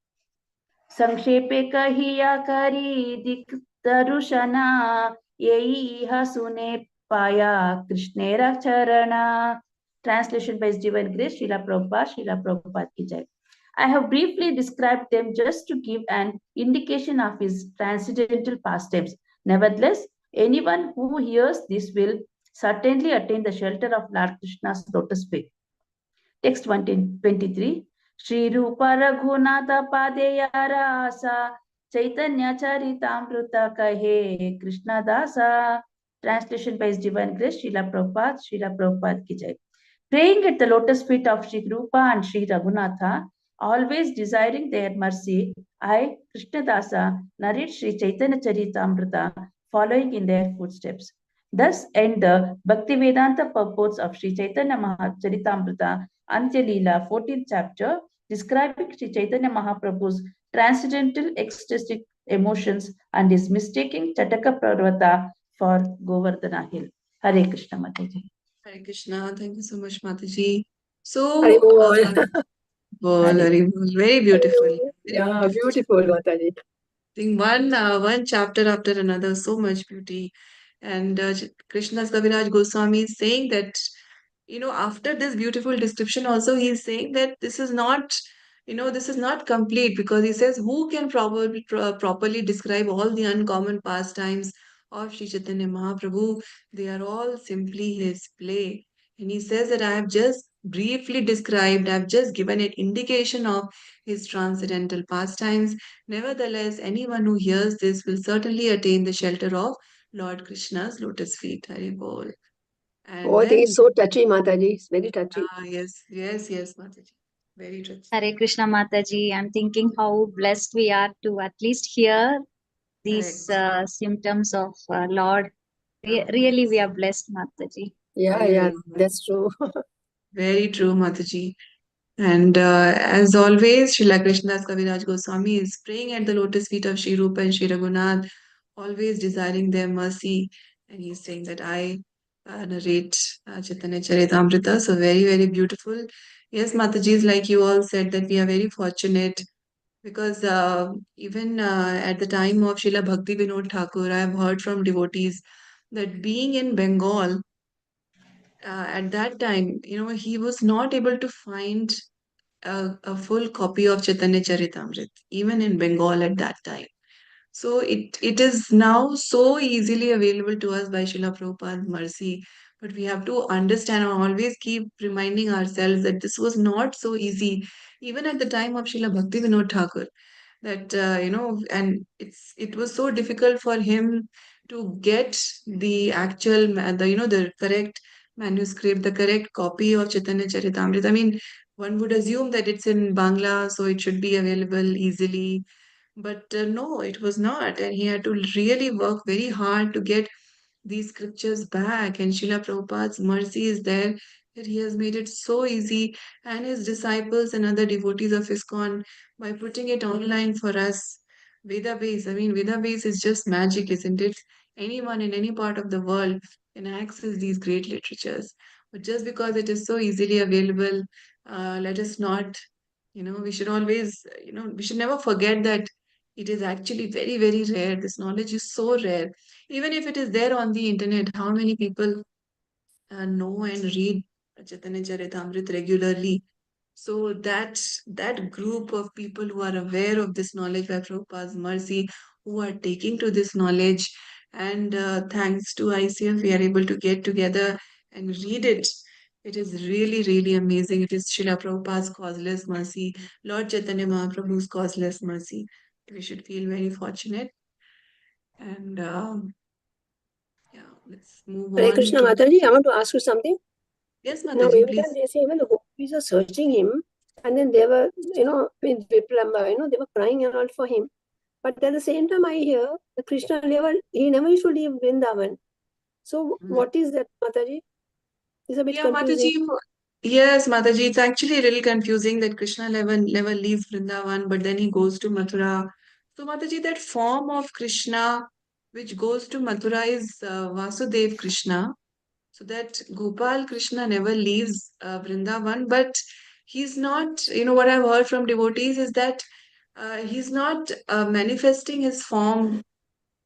G: संक्षेपे कहिया करी दिक दरुशना यही सुने पाया कृष्णेरा चरणा. Translation by His Divine Grace, Srila Prabhupada Ki Jai. I have briefly described them just to give an indication of his transcendental pastimes. Nevertheless, anyone who hears this will certainly attain the shelter of Lord Krishna's lotus feet. Text 123. Shri Rupa Raghunatha Padeyarasa Chaitanya Charitamrita Kahe Krishna Dasa. Translation by His Divine Grace, Srila Prabhupada Ki Jai. Praying at the lotus feet of Shri Rupa and Shri Raghunatha, always desiring their mercy, I, Krishna Dasa, narrate Shri Chaitanya Charitamrita, following in their footsteps. Thus end the Bhaktivedanta purports of Shri Chaitanya Charitamrita, Antya Lila, 14th chapter, describing Shri Chaitanya Mahaprabhu's transcendental ecstatic emotions and his mistaking Chataka Parvata for Govardhana Hill. Hare Krishna Mataji.
A: Hare Krishna. Thank you so much, Mataji. So,
B: Hare Bol.
A: Hare Bol. Very beautiful.
B: Yeah, beautiful, Mataji.
A: I think one chapter after another, so much beauty. And Krishna's Kaviraj Goswami is saying that, after this beautiful description, also he is saying that this is not, this is not complete, because he says, who can properly describe all the uncommon pastimes of Sri Chaitanya Mahaprabhu? They are all simply his play. And he says that I have just briefly described, I have just given an indication of his transcendental pastimes. Nevertheless, anyone who hears this will certainly attain the shelter of Lord Krishna's lotus feet. Hari Bol. And
B: Oh, I think
A: then,
B: it's so touchy, Mataji. It's very touchy.
A: yes, Mataji. Very touchy.
H: Hare Krishna Mataji. I'm thinking how blessed we are to at least hear these symptoms of Lord. Really, we are blessed, Mataji.
B: Yeah, that's true.
A: Very true, Mataji. And as always, Srila Krishnadas Kaviraj Goswami is praying at the lotus feet of Shri Rupa and Shri Raghunath, always desiring their mercy. And he's saying that I narrate Chaitanya Charitamrita. So very, very beautiful. Yes, Mataji, like you all said, that we are very fortunate, because even at the time of Srila Bhakti Vinod Thakur, I have heard from devotees that being in Bengal, at that time, he was not able to find a full copy of Chaitanya Charitamrita, even in Bengal at that time. So it is now so easily available to us by Srila Prabhupada's mercy. But we have to understand and always keep reminding ourselves that this was not so easy, even at the time of Srila Bhakti Vinod Thakur. That and it was so difficult for him to get the actual the correct manuscript, the correct copy of Chaitanya Charitamrita. I mean, one would assume that it's in Bangla, so it should be available easily. But no, it was not. And he had to really work very hard to get these scriptures back. And Srila Prabhupada's mercy is there, that he has made it so easy, and his disciples and other devotees of ISKCON, by putting it online for us. Veda base, I mean, Veda base is just magic, isn't it? Anyone in any part of the world can access these great literatures. But just because it is so easily available, let us not, we should always, we should never forget that it is actually very, very rare. This knowledge is so rare. Even if it is there on the internet, how many people know and read Chaitanya Charitamrita regularly? So that group of people who are aware of this knowledge by Prabhupada's mercy, who are taking to this knowledge, and thanks to ICF, we are able to get together and read it. It is really, really amazing. It is Srila Prabhupada's causeless mercy, Lord Chaitanya Mahaprabhu's causeless mercy. We should feel very fortunate. And let's move
B: Hare
A: on.
B: Krishna
A: to...
B: Mataji, I want to ask you something.
A: Yes,
B: Now,
A: Mataji,
B: every
A: please.
B: time they say, when the gopis are searching him, And then they were, with Viplamba, they were crying a lot for him. But at the same time, I hear the Krishna level, he never used to leave Vrindavan. So what is that, Mataji? It's a bit confusing.
A: Mataji. Yes, Mataji, it's actually a little confusing that Krishna never leaves Vrindavan, but then he goes to Mathura. So, Mataji, that form of Krishna which goes to Mathura is Vasudev Krishna. So that Gopal Krishna never leaves Vrindavan, but he's not, what I've heard from devotees is that he's not manifesting his form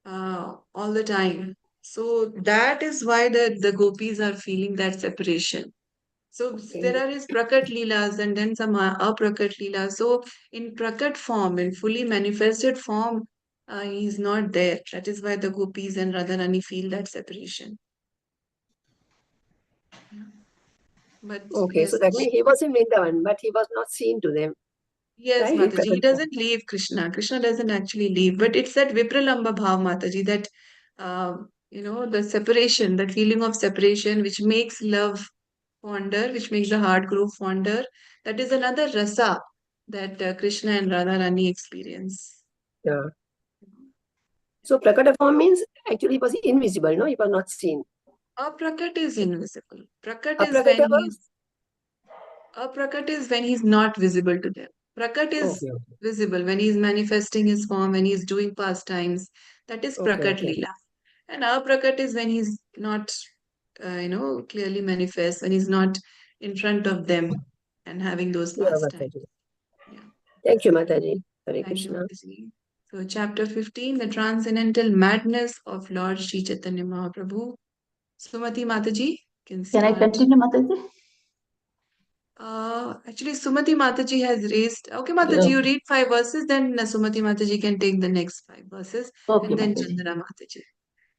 A: all the time. So that is why the gopis are feeling that separation. So there are his Prakat Leelas and then some Aprakat Leelas. So in Prakat form, in fully manifested form, he's not there. That is why the gopis and Radharani feel that separation. Yeah. But
B: Okay,
A: yes,
B: so that means he was in Vrindavan, but he was not seen to them.
A: yes,
B: Right?
A: Mataji, he doesn't leave Krishna. Krishna doesn't actually leave, but it's that Vipralamba Bhav, Mataji, that the separation, that feeling of separation, which makes love fonder, which makes the heart grow fonder. That is another rasa that Krishna and Radharani experience.
B: Yeah. So Prakata form means actually he was invisible, no? He was not seen.
A: Aprakat is invisible. Prakat is
B: Aprakata
A: when
B: was?
A: Aprakat is when he's not visible to them. Prakat is
B: Okay.
A: visible when he's manifesting his form, when he's doing pastimes. That is
B: Okay.
A: Prakat Leela. And Aprakat is when he's not, clearly manifest, when he's not in front of them and having those
B: Yeah,
A: pastimes.
B: Mataji.
A: Yeah.
B: Thank you, Mataji. Hare
A: Thank you,
B: Krishna.
A: Mataji. So, chapter 15, the transcendental madness of Lord Sri Chaitanya Mahaprabhu. Sumati Mataji can
G: Can I
A: start.
G: continue, Mataji?
A: Actually, Sumati Mataji has raised. Okay, Mataji, you read 5 verses, then Sumati Mataji can take the next 5 verses,
G: Okay,
A: and then
G: Mataji.
A: Chandra Mataji.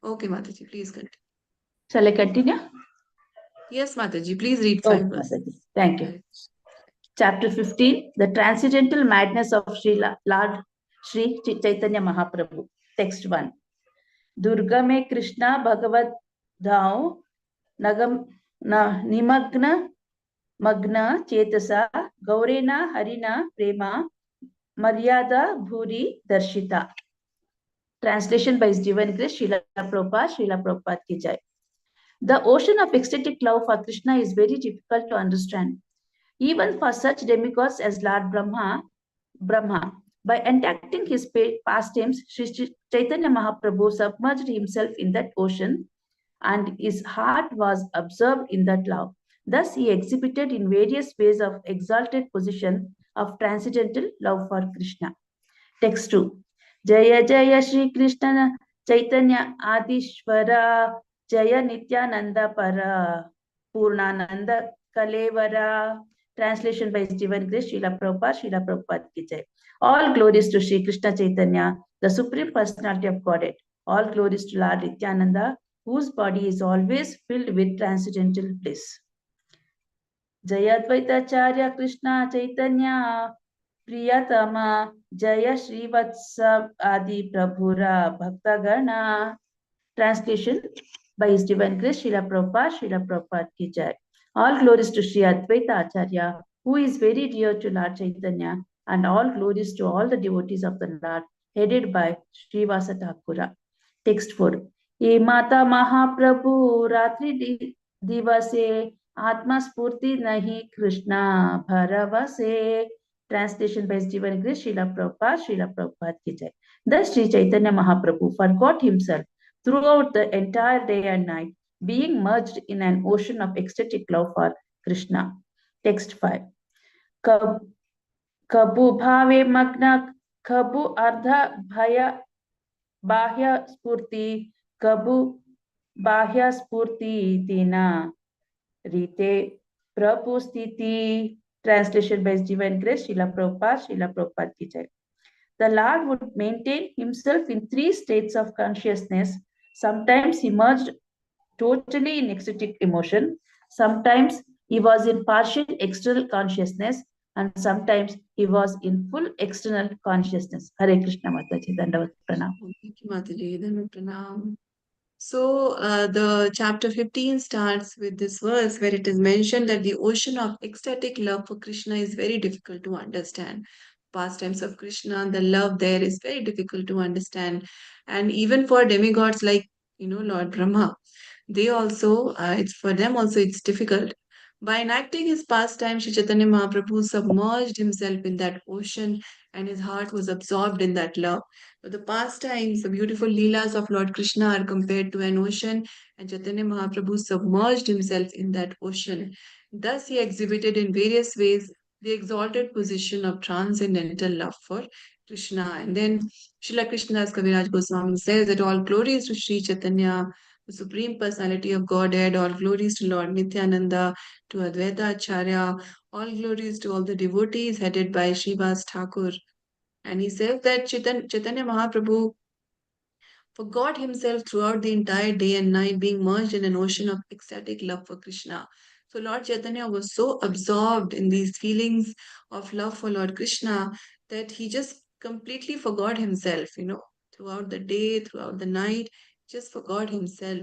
A: Okay, Mataji, please continue.
G: Shall I continue?
A: Yes, Mataji, please read
G: Okay,
A: 5 verses.
G: Mataji. Thank you. Chapter 15, the transcendental madness of Lord Sri Chaitanya Mahaprabhu. Text 1. Durga में कृष्णा भगवत धाव नगम निमग्न मग्न चेतसा गौरेना हरिना प्रेमा मर्यादा भूरि दर्शिता. Translation by His Divine Grace, Srila Prabhupada ki jai. The ocean of ecstatic love for Krishna is very difficult to understand, even for such demigods as Lord Brahma. By enacting his pastimes, Sri Chaitanya Mahaprabhu submerged himself in that ocean, and his heart was absorbed in that love. Thus, he exhibited in various ways of exalted position of transcendental love for Krishna. Text 2. Jaya Jaya Shri Krishna Chaitanya Adishvara Jaya Nityananda Para Purnananda Kalevara. Translation by His Divine Grace, Srila Prabhupada ki jai. All glories to Shri Krishna Chaitanya, the Supreme Personality of Godhead. All glories to Lord Nityananda, whose body is always filled with transcendental bliss. Jayadvaitacharya Krishna Chaitanya Priyatama Jaya Srivatsa Adi Prabhura Bhaktagana. Translation by His Divine Grace, Srila Prabhupada ki jai. All glories to Sri Advaita Acharya, who is very dear to Lord Chaitanya, and all glories to all the devotees of the Lord, headed by Srivasa Thakura. Text 4. Ye Mata Mahaprabhu Ratri Divase Atma Spurti Nahi Krishna Bharavase. Translation by His Divine Grace, Srila Prabhupada ki jai. Thus Sri Chaitanya Mahaprabhu forgot himself throughout the entire day and night, being merged in an ocean of ecstatic love for Krishna. Text 5. Kabu bhave magna, kabu ardha bhaya bahya spurti, kabu bahya spurti tina rite prabhu sthiti. Translation by His Divine Grace, Srila Prabhupada ki jai. The Lord would maintain himself in 3 states of consciousness. Sometimes he merged totally in ecstatic emotion. Sometimes he was in partial external consciousness, and sometimes he was in full external consciousness. Hare Krishna Mataji, Dandavat Pranam.
A: Thank you, Mataji. Then Pranam. So the chapter 15 starts with this verse where it is mentioned that the ocean of ecstatic love for Krishna is very difficult to understand. Pastimes of Krishna, the love there is very difficult to understand. And even for demigods like, Lord Brahma, they also, it's for them also, it's difficult. By enacting his pastime, Sri Chaitanya Mahaprabhu submerged himself in that ocean and his heart was absorbed in that love. So the pastimes, the beautiful Leelas of Lord Krishna are compared to an ocean, and Chaitanya Mahaprabhu submerged himself in that ocean. Thus, he exhibited in various ways the exalted position of transcendental love for Krishna. And then Srila Krishnadas Kaviraj Goswami says that all glories to Sri Chaitanya, the Supreme Personality of Godhead, all glories to Lord Nityananda, to Advaita Acharya, all glories to all the devotees headed by Srivas Thakur. And he says that Chaitanya Mahaprabhu forgot himself throughout the entire day and night, being merged in an ocean of ecstatic love for Krishna. So Lord Chaitanya was so absorbed in these feelings of love for Lord Krishna that he just completely forgot himself, throughout the day, throughout the night, just forgot himself.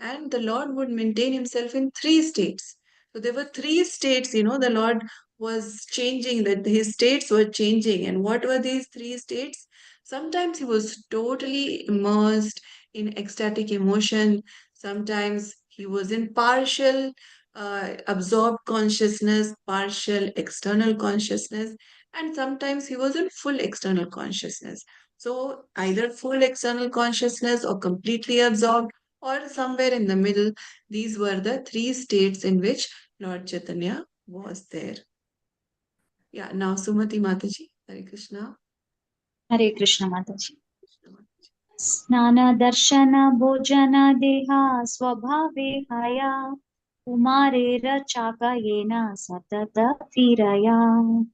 A: And the Lord would maintain himself in three states. So there were three states, the Lord was changing, that his states were changing. And what were these three states? Sometimes he was totally immersed in ecstatic emotion. Sometimes he was in partial absorbed consciousness, partial external consciousness, and sometimes he was in full external consciousness. So either full external consciousness or completely absorbed or somewhere in the middle. These were the three states in which Lord Chaitanya was there. Yeah, now Sumati Mataji, Hare Krishna.
H: Hare Krishna Mataji. Snana darshana bhojana deha swabhave haya kumarera chakayena satata tiraya.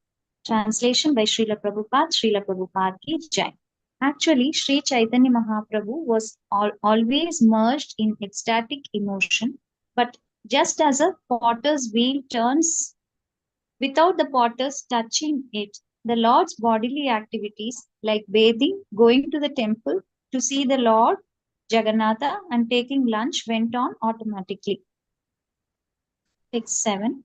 H: Translation by Srila Prabhupada ki Jai. Actually, Sri Chaitanya Mahaprabhu was always merged in ecstatic emotion, but just as a potter's wheel turns without the potters touching it, the Lord's bodily activities like bathing, going to the temple to see the Lord Jagannatha, and taking lunch went on automatically. Text 7.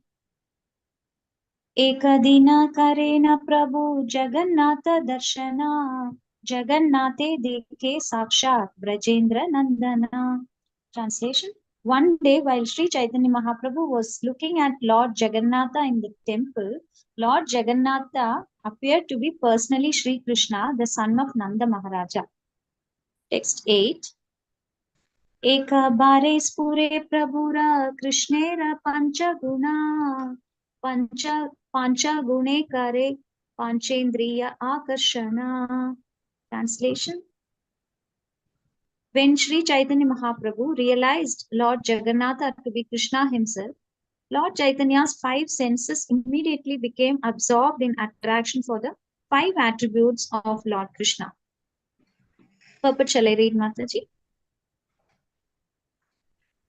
H: Ekadina karena Prabhu Jagannatha darshana Jagannathe deke sakshat Brajendra Nandana. Translation. One day, while Sri Chaitanya Mahaprabhu was looking at Lord Jagannatha in the temple, Lord Jagannatha appeared to be personally Sri Krishna, the son of Nanda Maharaja. Text 8. Eka bare spure prabhura Krishnera panchaguna pancha gune kare panchendriya akarshana. Translation. When Sri Chaitanya Mahaprabhu realized Lord Jagannatha to be Krishna himself, Lord Chaitanya's five senses immediately became absorbed in attraction for the five attributes of Lord Krishna. Purport, shall I read, Mataji?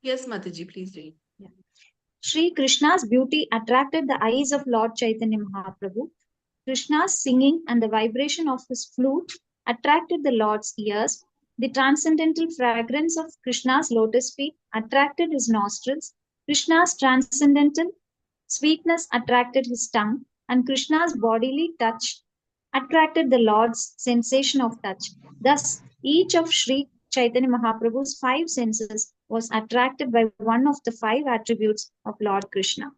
A: Yes, Mataji, please read.
H: Yeah. Sri Krishna's beauty attracted the eyes of Lord Chaitanya Mahaprabhu. Krishna's singing and the vibration of his flute attracted the Lord's ears. The transcendental fragrance of Krishna's lotus feet attracted his nostrils. Krishna's transcendental sweetness attracted his tongue, and Krishna's bodily touch attracted the Lord's sensation of touch. Thus, each of Sri Chaitanya Mahaprabhu's five senses was attracted by one of the five attributes of Lord Krishna.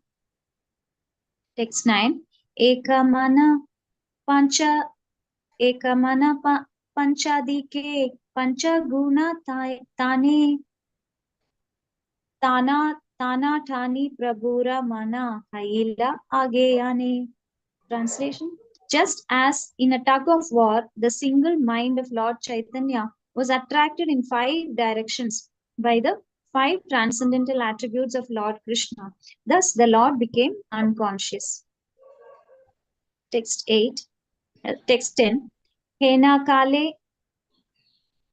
H: Text 9. Ekamana pancha panchadike panchaguna tane tana tani prabhura mana haila ageyane. Translation. Just as in a tug of war, the single mind of Lord Chaitanya was attracted in five directions by the five transcendental attributes of Lord Krishna. Thus, the Lord became unconscious. Text 10. Hena kale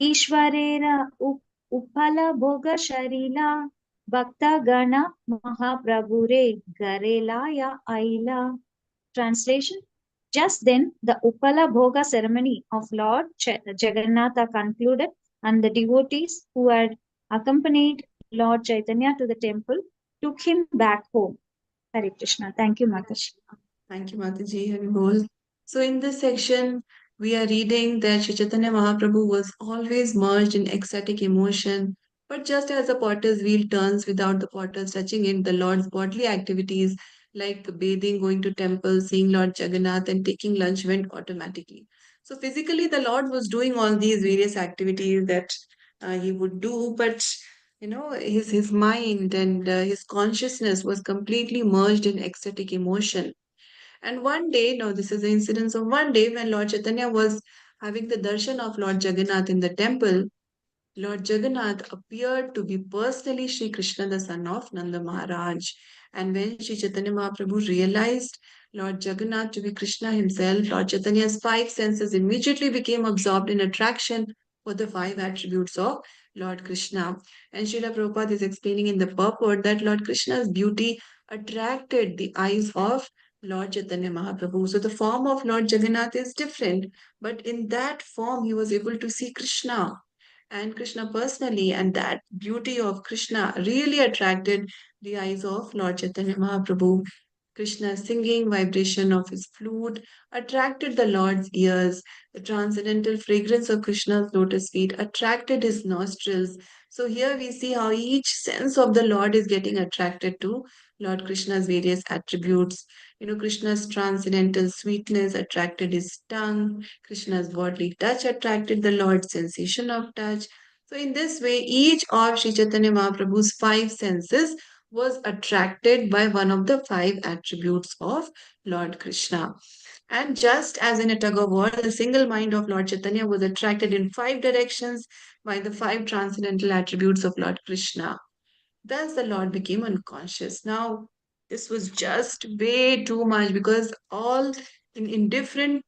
H: Ishwarera upala bhoga sharila bhakta gana mahaprabhure garelaya aila. Translation. Just then, the Uppala Bhoga ceremony of Lord Jagannatha concluded, and the devotees who had accompanied Lord Chaitanya to the temple, took him back home. Hare Krishna. Thank you, Mataji.
A: Thank you, Mataji. Hari Bol. So, in this section, we are reading that Sri Chaitanya Mahaprabhu was always merged in ecstatic emotion. But just as a potter's wheel turns without the potter's touching it, the Lord's bodily activities like bathing, going to temple, seeing Lord Jagannath, and taking lunch went automatically. So, physically, the Lord was doing all these various activities that he would do, but his mind and his consciousness was completely merged in ecstatic emotion. And one day, now this is the incidence of one day when Lord Chaitanya was having the darshan of Lord Jagannath in the temple. Lord Jagannath appeared to be personally Sri Krishna, the son of Nanda Maharaj. And when Sri Chaitanya Mahaprabhu realized Lord Jagannath to be Krishna himself, Lord Chaitanya's five senses immediately became absorbed in attraction for the five attributes of Lord Krishna. And Srila Prabhupada is explaining in the purport that Lord Krishna's beauty attracted the eyes of Lord Chaitanya Mahaprabhu. So the form of Lord Jagannath is different, but in that form he was able to see Krishna and Krishna personally, and that beauty of Krishna really attracted the eyes of Lord Chaitanya Mahaprabhu. Krishna's singing vibration of his flute attracted the Lord's ears. The transcendental fragrance of Krishna's lotus feet attracted his nostrils. So here we see how each sense of the Lord is getting attracted to Lord Krishna's various attributes. Krishna's transcendental sweetness attracted his tongue. Krishna's bodily touch attracted the Lord's sensation of touch. So in this way, each of Sri Chaitanya Mahaprabhu's five senses was attracted by one of the five attributes of Lord Krishna. And just as in a tug of war, the single mind of Lord Chaitanya was attracted in five directions by the five transcendental attributes of Lord Krishna. Thus, the Lord became unconscious. Now, this was just way too much because all in different,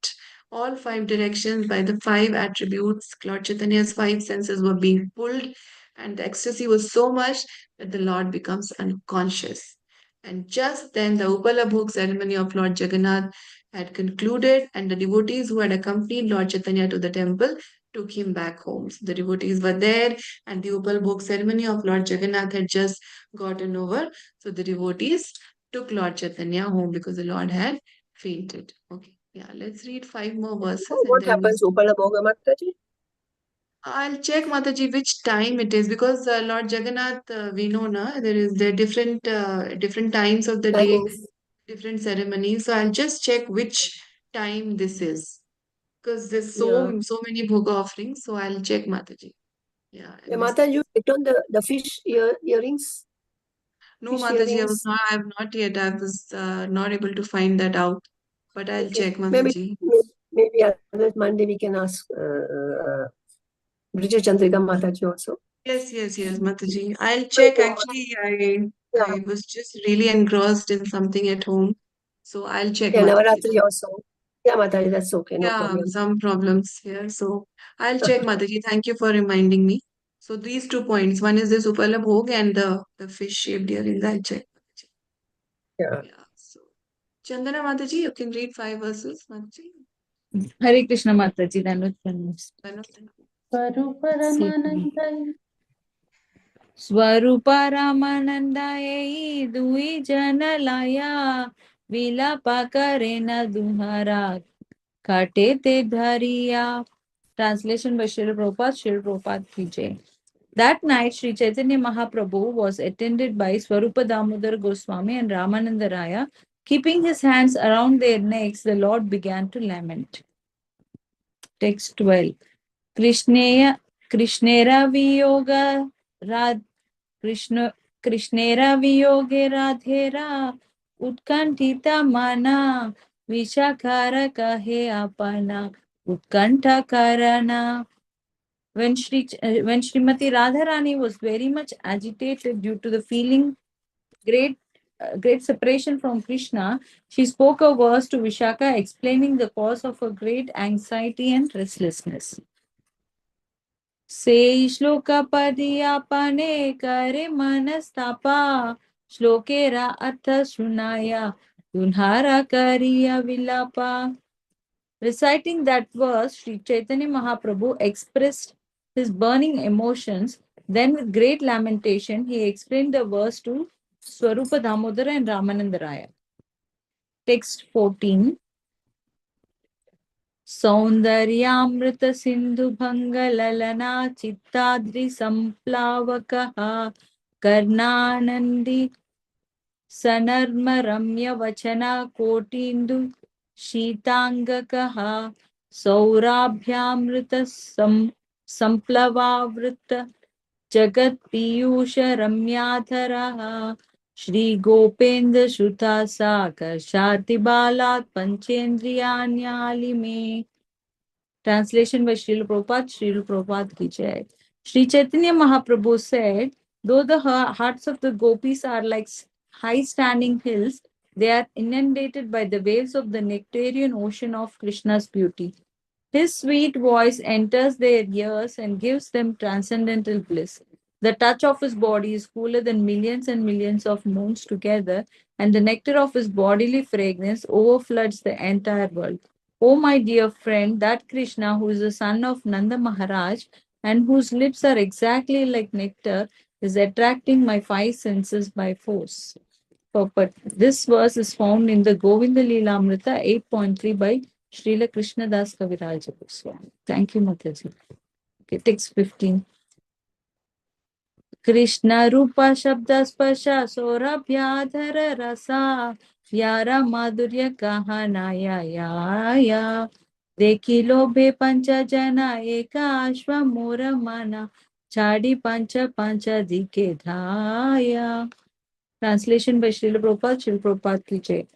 A: all five directions by the five attributes, Lord Chaitanya's five senses were being pulled, and the ecstasy was so much that the Lord becomes unconscious. And just then, the Upala Bhog ceremony of Lord Jagannath had concluded, and the devotees who had accompanied Lord Chaitanya to the temple took him back home. So the devotees were there, and the Upal Bhog ceremony of Lord Jagannath had just gotten over. So the devotees took Lord Chaitanya home because the Lord had fainted. Okay, yeah, let's read five more verses and
B: What
A: then
B: happens, Upala Bhoga Mataji?
A: I'll check Mataji which time it is because Lord Jagannath, we know na there are different times of the day,
B: Timings.
A: different ceremonies. So I'll just check which time this is because there's
B: Yeah.
A: so many bhoga offerings. So I'll check Mataji. Yeah,
B: Yeah,
A: and this.
B: Mataji, you returned the fish earrings?
A: No,
B: Fish
A: Mataji,
B: earrings?
A: I have not yet. I was not able to find that out. But I'll
B: Okay.
A: check, Mataji.
B: Maybe other Monday we can ask Bridget Chandrika Mataji also.
A: Yes, Mataji. I'll check. Actually,
B: Yeah.
A: I was just really engrossed in something at home. So I'll check,
B: Yeah,
A: Mataji.
B: Navaratri also. Yeah, Mataji, that's okay. No
A: Yeah,
B: problem.
A: some problems here. So I'll check, Mataji. Thank you for reminding me. So these 2 points. One is the Supala Bhog and the fish-shaped earrings. I'll check, Mataji.
B: Yeah.
A: Yeah. So Chandana Mataji, you can read five verses, Mataji.
D: Hare Krishna Mataji, Dandavat Pranam.
A: One of them.
G: स्वरूप रमानंद
D: स्वरूप रामानंदाय दुई जन लाया विलापा करे न दुहरा काटे ते धरिया. Translation by Srila Prabhupada. Srila Prabhupada ki jai. That night, Sri Chaitanya Mahaprabhu was attended by Swarupa Damodar Goswami and Ramananda Raya. Keeping his hands around their necks, the Lord began to lament. Text 12. Krishnera Viyoga Rad Krishnera Viyoge Radhera Utkantita Mana Vishakara Kahe Apana Utkanta Karana. When Srimati Radharani was very much agitated due to the feeling great separation from Krishna, she spoke a verse to Vishaka explaining the cause of her great anxiety and restlessness. Se shloka padiyapane kare manastapa shlokera artha shunaya dunhara kariya vilapa. Reciting that verse, Sri Chaitanya Mahaprabhu expressed his burning emotions
I: Then, with great lamentation, he explained the verse to Swarupa Damodara and Ramananda Raya. Text 14. सौन्दर्यामृत Sindhu भंग ललना चित्ताद्रि संप्लावकः कर्णानंदी सनर्म रम्य वचना कोटिंदु शीतांगकः सौराभ्यामृत संप्लवावृत जगत पीयूष रम्याधरः श्री गोपेन्द्र श्रुता साकर शाति बालात् पंचेन्द्रियाण्यालिमे. Translation by Srila Prabhupada ki jai. Sri Chaitanya Mahaprabhu said, though the hearts of the gopis are like high-standing hills, they are inundated by the waves of the nectarian ocean of Krishna's beauty. His sweet voice enters their ears and gives them transcendental bliss. The touch of his body is cooler than millions and millions of moons together, and the nectar of his bodily fragrance overfloods the entire world. Oh, my dear friend, that Krishna, who is the son of Nanda Maharaj and whose lips are exactly like nectar, is attracting my five senses by force. But this verse is found in the Govinda Lila Amrita 8.3 by Srila Krishnadas Kaviraja Goswami. Thank you, Mataji. Okay, text 15. Krishna Rupa Shabda Spasha Saurabhyadhara Rasa Yara Madhurya Kahana Ya Dekhi Lobhe Pancha Jana Eka Ashva Mora Mana Chadi Pancha Dike Dhaya. Translation by Srila Prabhupada ki jai.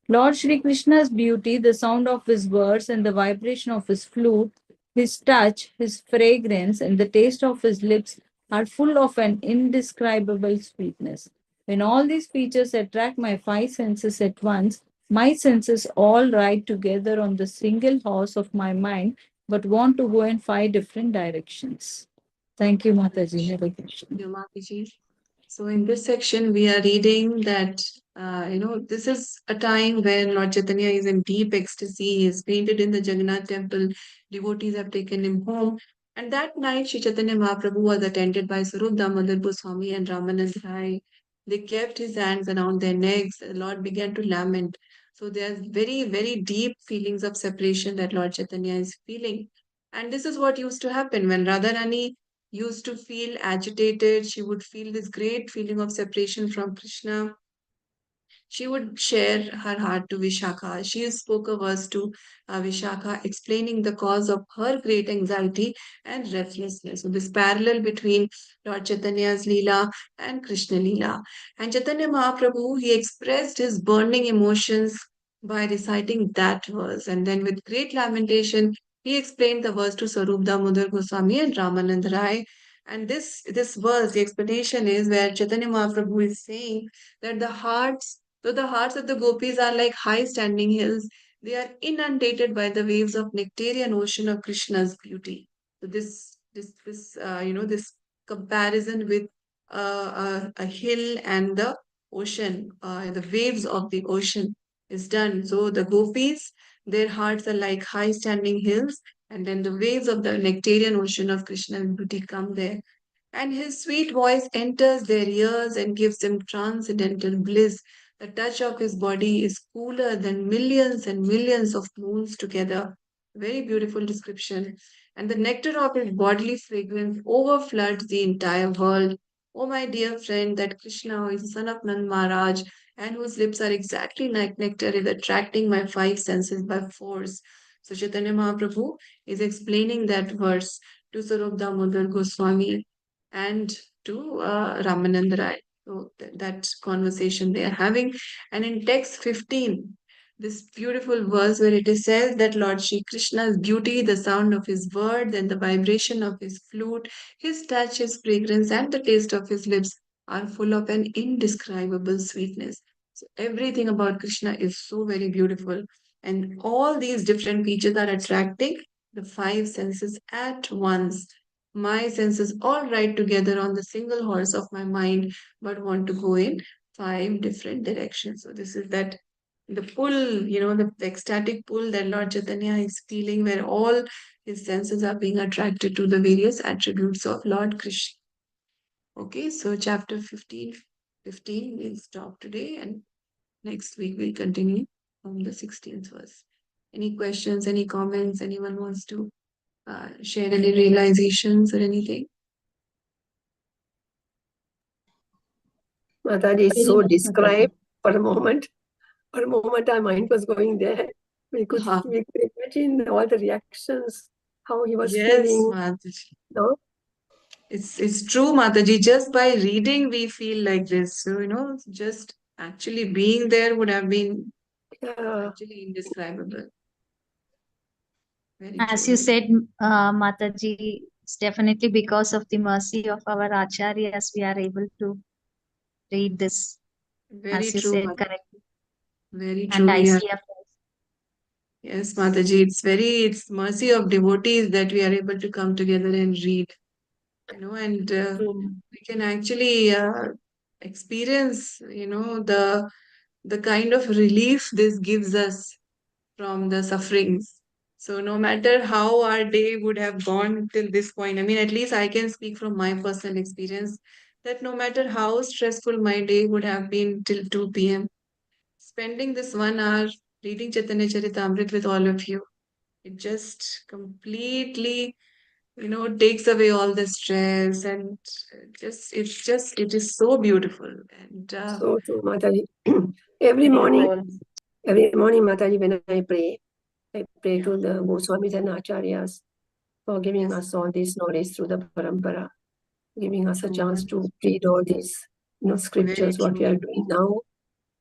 I: Lord Shri Krishna's beauty, the sound of his words and the vibration of his flute, his touch, his fragrance, and the taste of his lips are full of an indescribable sweetness. When all these features attract my five senses at once, my senses all ride together on the single horse of my mind, but want to go in five different directions. Thank you, Mataji. Hare Krishna.
A: Thank you, Mataji. So in this section, we are reading that, this is a time when Lord Chaitanya is in deep ecstasy. He is painted in the Jagannath temple. Devotees have taken him home. And that night, Sri Chaitanya Mahaprabhu was attended by Sarup Damodar Goswami and Ramanand Rai. They kept his hands around their necks. The Lord began to lament. So there's very, very deep feelings of separation that Lord Chaitanya is feeling. And this is what used to happen when Radharani used to feel agitated. She would feel this great feeling of separation from Krishna. She would share her heart to Vishakha. She spoke a verse to Vishakha, explaining the cause of her great anxiety and restlessness. So, this parallel between Lord Chaitanya's Lila and Krishna Lila. And Chaitanya Mahaprabhu, he expressed his burning emotions by reciting that verse. And then, with great lamentation, he explained the verse to Sarup Damodar Goswami and Ramanand Rai. And this verse, the explanation is where Chaitanya Mahaprabhu is saying that the hearts of the gopis are like high standing hills. They are inundated by the waves of nectarian ocean of Krishna's beauty. So this comparison with a hill and the ocean, the waves of the ocean is done. So the gopis, their hearts are like high standing hills, and then the waves of the nectarian ocean of Krishna's beauty come there, and his sweet voice enters their ears and gives them transcendental bliss. The touch of his body is cooler than millions and millions of moons together. Very beautiful description. And the nectar of his bodily fragrance overfloods the entire world. Oh, my dear friend, that Krishna, who is the son of Nand Maharaj, and whose lips are exactly like nectar, is attracting my five senses by force. So Chaitanya Mahaprabhu is explaining that verse to Sarup Damodar Goswami and to Ramanand Rai. So that conversation they are having. And in text 15, this beautiful verse where it is said that Lord Shri Krishna's beauty, the sound of his words and the vibration of his flute, his touch, his fragrance, and the taste of his lips are full of an indescribable sweetness. So everything about Krishna is so very beautiful. And all these different features are attracting the five senses at once. My senses all ride together on the single horse of my mind, but want to go in five different directions. So this is that the pull, the ecstatic pull that Lord Chaitanya is feeling, where all his senses are being attracted to the various attributes of Lord Krishna. Okay, so chapter 15 we'll stop today, and next week we'll continue from the 16th verse. Any questions, any comments, anyone wants to share any realizations or anything?
B: Mataji is
G: Very
B: so
G: much,
B: described for a moment. For a moment, our mind was going there. We could imagine all the reactions, how he was
A: Yes,
B: feeling.
A: Mataji.
B: No?
A: It's true, Mataji. Just by reading, we feel like this. So, just actually being there would have been actually indescribable. Very
H: As
A: true.
H: you said, Mataji, it's definitely because of the mercy of our acharyas we are able to read this.
A: Very
H: As you
A: true,
H: said
A: Mataji.
H: correctly.
A: Very
H: And
A: true. Yeah.
H: ICF.
A: Yes, Mataji. It's mercy of devotees that we are able to come together and read. And we can actually experience, the kind of relief this gives us from the sufferings. So no matter how our day would have gone till this point, I mean, at least I can speak from my personal experience that no matter how stressful my day would have been till 2 p.m., spending this 1 hour reading Chaitanya Charitamrita with all of you, it just completely, takes away all the stress, and it is so beautiful. And
B: So true, Mataji. Every morning, Mataji, when I pray to the Goswamis and Acharyas for giving us all this knowledge through the parampara, giving us a chance to read all these, scriptures, what we are doing now.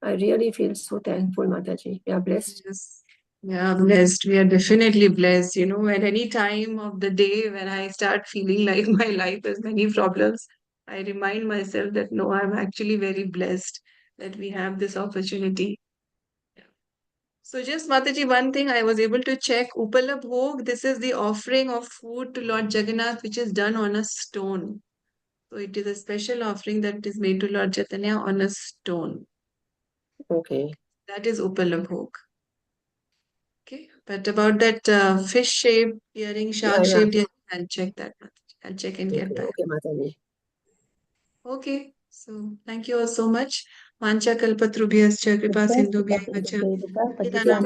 B: I really feel so thankful, Mataji. We are blessed.
A: Yes. Yeah, blessed. We are definitely blessed. At any time of the day when I start feeling like my life has many problems, I remind myself that no, I'm actually very blessed that we have this opportunity. So just Mataji, one thing I was able to check, Upala Bhog, this is the offering of food to Lord Jagannath, which is done on a stone. So it is a special offering that is made to Lord Chaitanya on a stone.
B: Okay.
A: That is Upala Bhog. Okay, but about that fish shape, earring, shark shaped, yes, I'll check that. I'll check and get back.
B: Okay, Mataji.
A: Okay, so thank you all so much. Mancha kalpatrubhyascha kripa sindhu bhyaivacha patitanam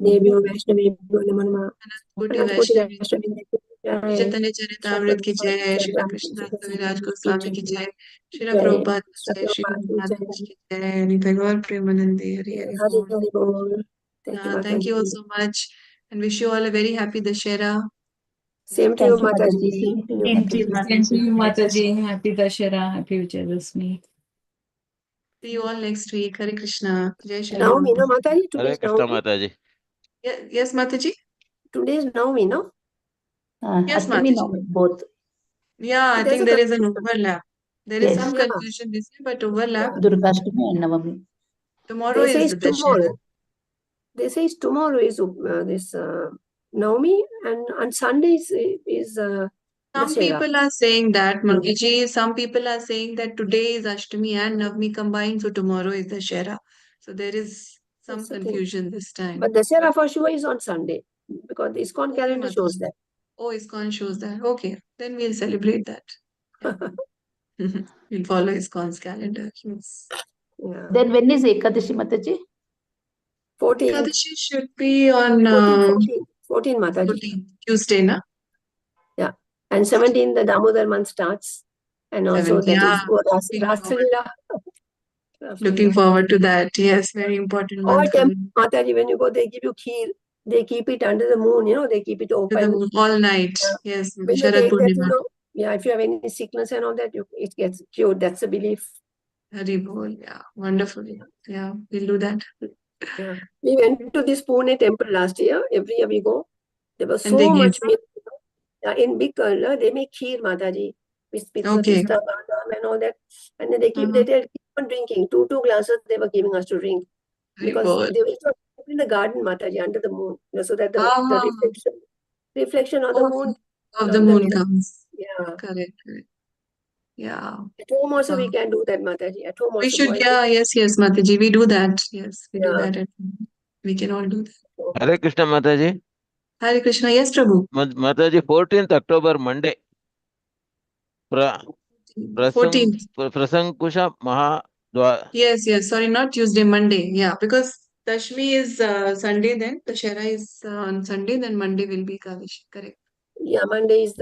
B: Devyo Vaishnavebhyo Namo
A: Koti
B: Anantakoti
A: Vaishnavi
B: Vaishnavi
A: Chaitanya Charitamrit ki jai, Shri Krishna Kaviraj Goswami ki jai, Shri Prabhupada ki jai, Shri Maharaj ki jai, Nitya Gaur Premanande Hari Hari Bol. Thank you all so much, and wish you all a very happy Dashera.
B: Same to you,
G: Thank you,
B: Mataji.
G: Mataji.
H: Same to you,
I: Thank
H: Mataji.
I: you, Mataji. Happy Dashera. Happy Vijayadashmi.
A: See you all next week. Hare Krishna. Jai Shri
B: Naomi, no,
A: Prabhupada.
B: Mataji,
E: Hare
B: today's
E: Krishna
B: Naomi.
E: Mataji.
A: Yes, Mataji?
B: Today's Naomi, no?
A: Yes,
G: Ashtami,
A: Mataji.
G: no, both.
A: Yeah, I
B: There's
A: think
B: a
A: there is an
B: confusion.
A: overlap. There is
G: Yes.
A: some
B: Yeah,
A: confusion this year, but overlap.
G: Durgashtami and Navami.
A: Tomorrow
B: they say
A: is
B: it's
A: the Dashera.
B: tomorrow. They say it's tomorrow is this Naomi, and on Sunday is
A: Some
B: Dashera.
A: people are saying that, Murgiji. Some people are saying that today is Ashtami and Navami combined, so tomorrow is Dashera. So there is some
B: That's the thing.
A: confusion this time.
B: But Dashera for sure is on Sunday because the ISKCON
A: Okay,
B: calendar
A: Mataji.
B: shows that.
A: Oh, ISKCON shows that. Okay, then we'll celebrate that. Yeah. We'll follow ISKCON's calendar. Yes.
B: Yeah.
G: Then when is Ekadashi, Mataji?
B: 14th.
A: Ekadashi should be on
B: 14 Mataji.
A: 14, Tuesday, na?
B: Yeah. And 17th, the Damodar month starts. And also
A: 7th,
B: that
A: yeah.
B: is
A: Looking forward to that. Yes, very important
B: All
A: month.
B: temples, Mataji, when you go, they give you kheer. They keep it under the moon, they keep it
A: To the
B: open.
A: moon, all night.
B: Yeah.
A: Yes,
B: When you
A: Sharad
B: take that,
A: Purnima.
B: if you have any sickness and all that, it gets cured. That's a belief.
A: Hari Bol, yeah. Wonderful. Yeah, we'll do that.
B: Yeah. We went to this Pune temple last year. Every year we go. There was
A: And they
B: so
A: give.
B: much milk. In big color, they make kheer, Mataji, with
A: Okay.
B: pista badam and all that. And then they keep on drinking. Two glasses they were giving us to drink.
A: Hari
B: Because
A: Bol.
B: they were in the garden, Mataji, under the moon. So that the
A: Ah,
B: reflection of the moon.
A: of the moon comes.
B: Yeah.
A: Correct. Yeah.
B: At home also we can do that, Mataji. At home also.
A: We should, yes, Mataji. We do that. Yes, we do that. We can all do that.
E: Hare Krishna Mataji.
A: Hare Krishna. Yes, Prabhu.
E: Mataji, 14th October, Monday.
A: 14th.
E: Prasankusha Mahadwa.
A: Yes, sorry, not Tuesday, Monday. Yeah, because Dashmi is Sunday, then Dashera is on Sunday, then Monday will be Ekadashi. Correct.
B: Yeah, Monday is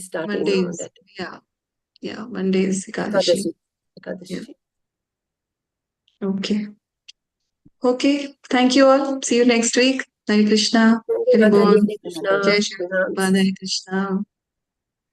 B: starting
A: Monday
B: now.
A: is,
B: That
A: Monday is Ekadashi.
B: Ekadashi.
A: Okay. Okay. Thank you all. See you next week. Hare Krishna.
B: Thank you,
A: Hare
B: Mataji.
A: Bol.
B: Hare Krishna.
A: Jai Shri Prabhupada. Hare Krishna.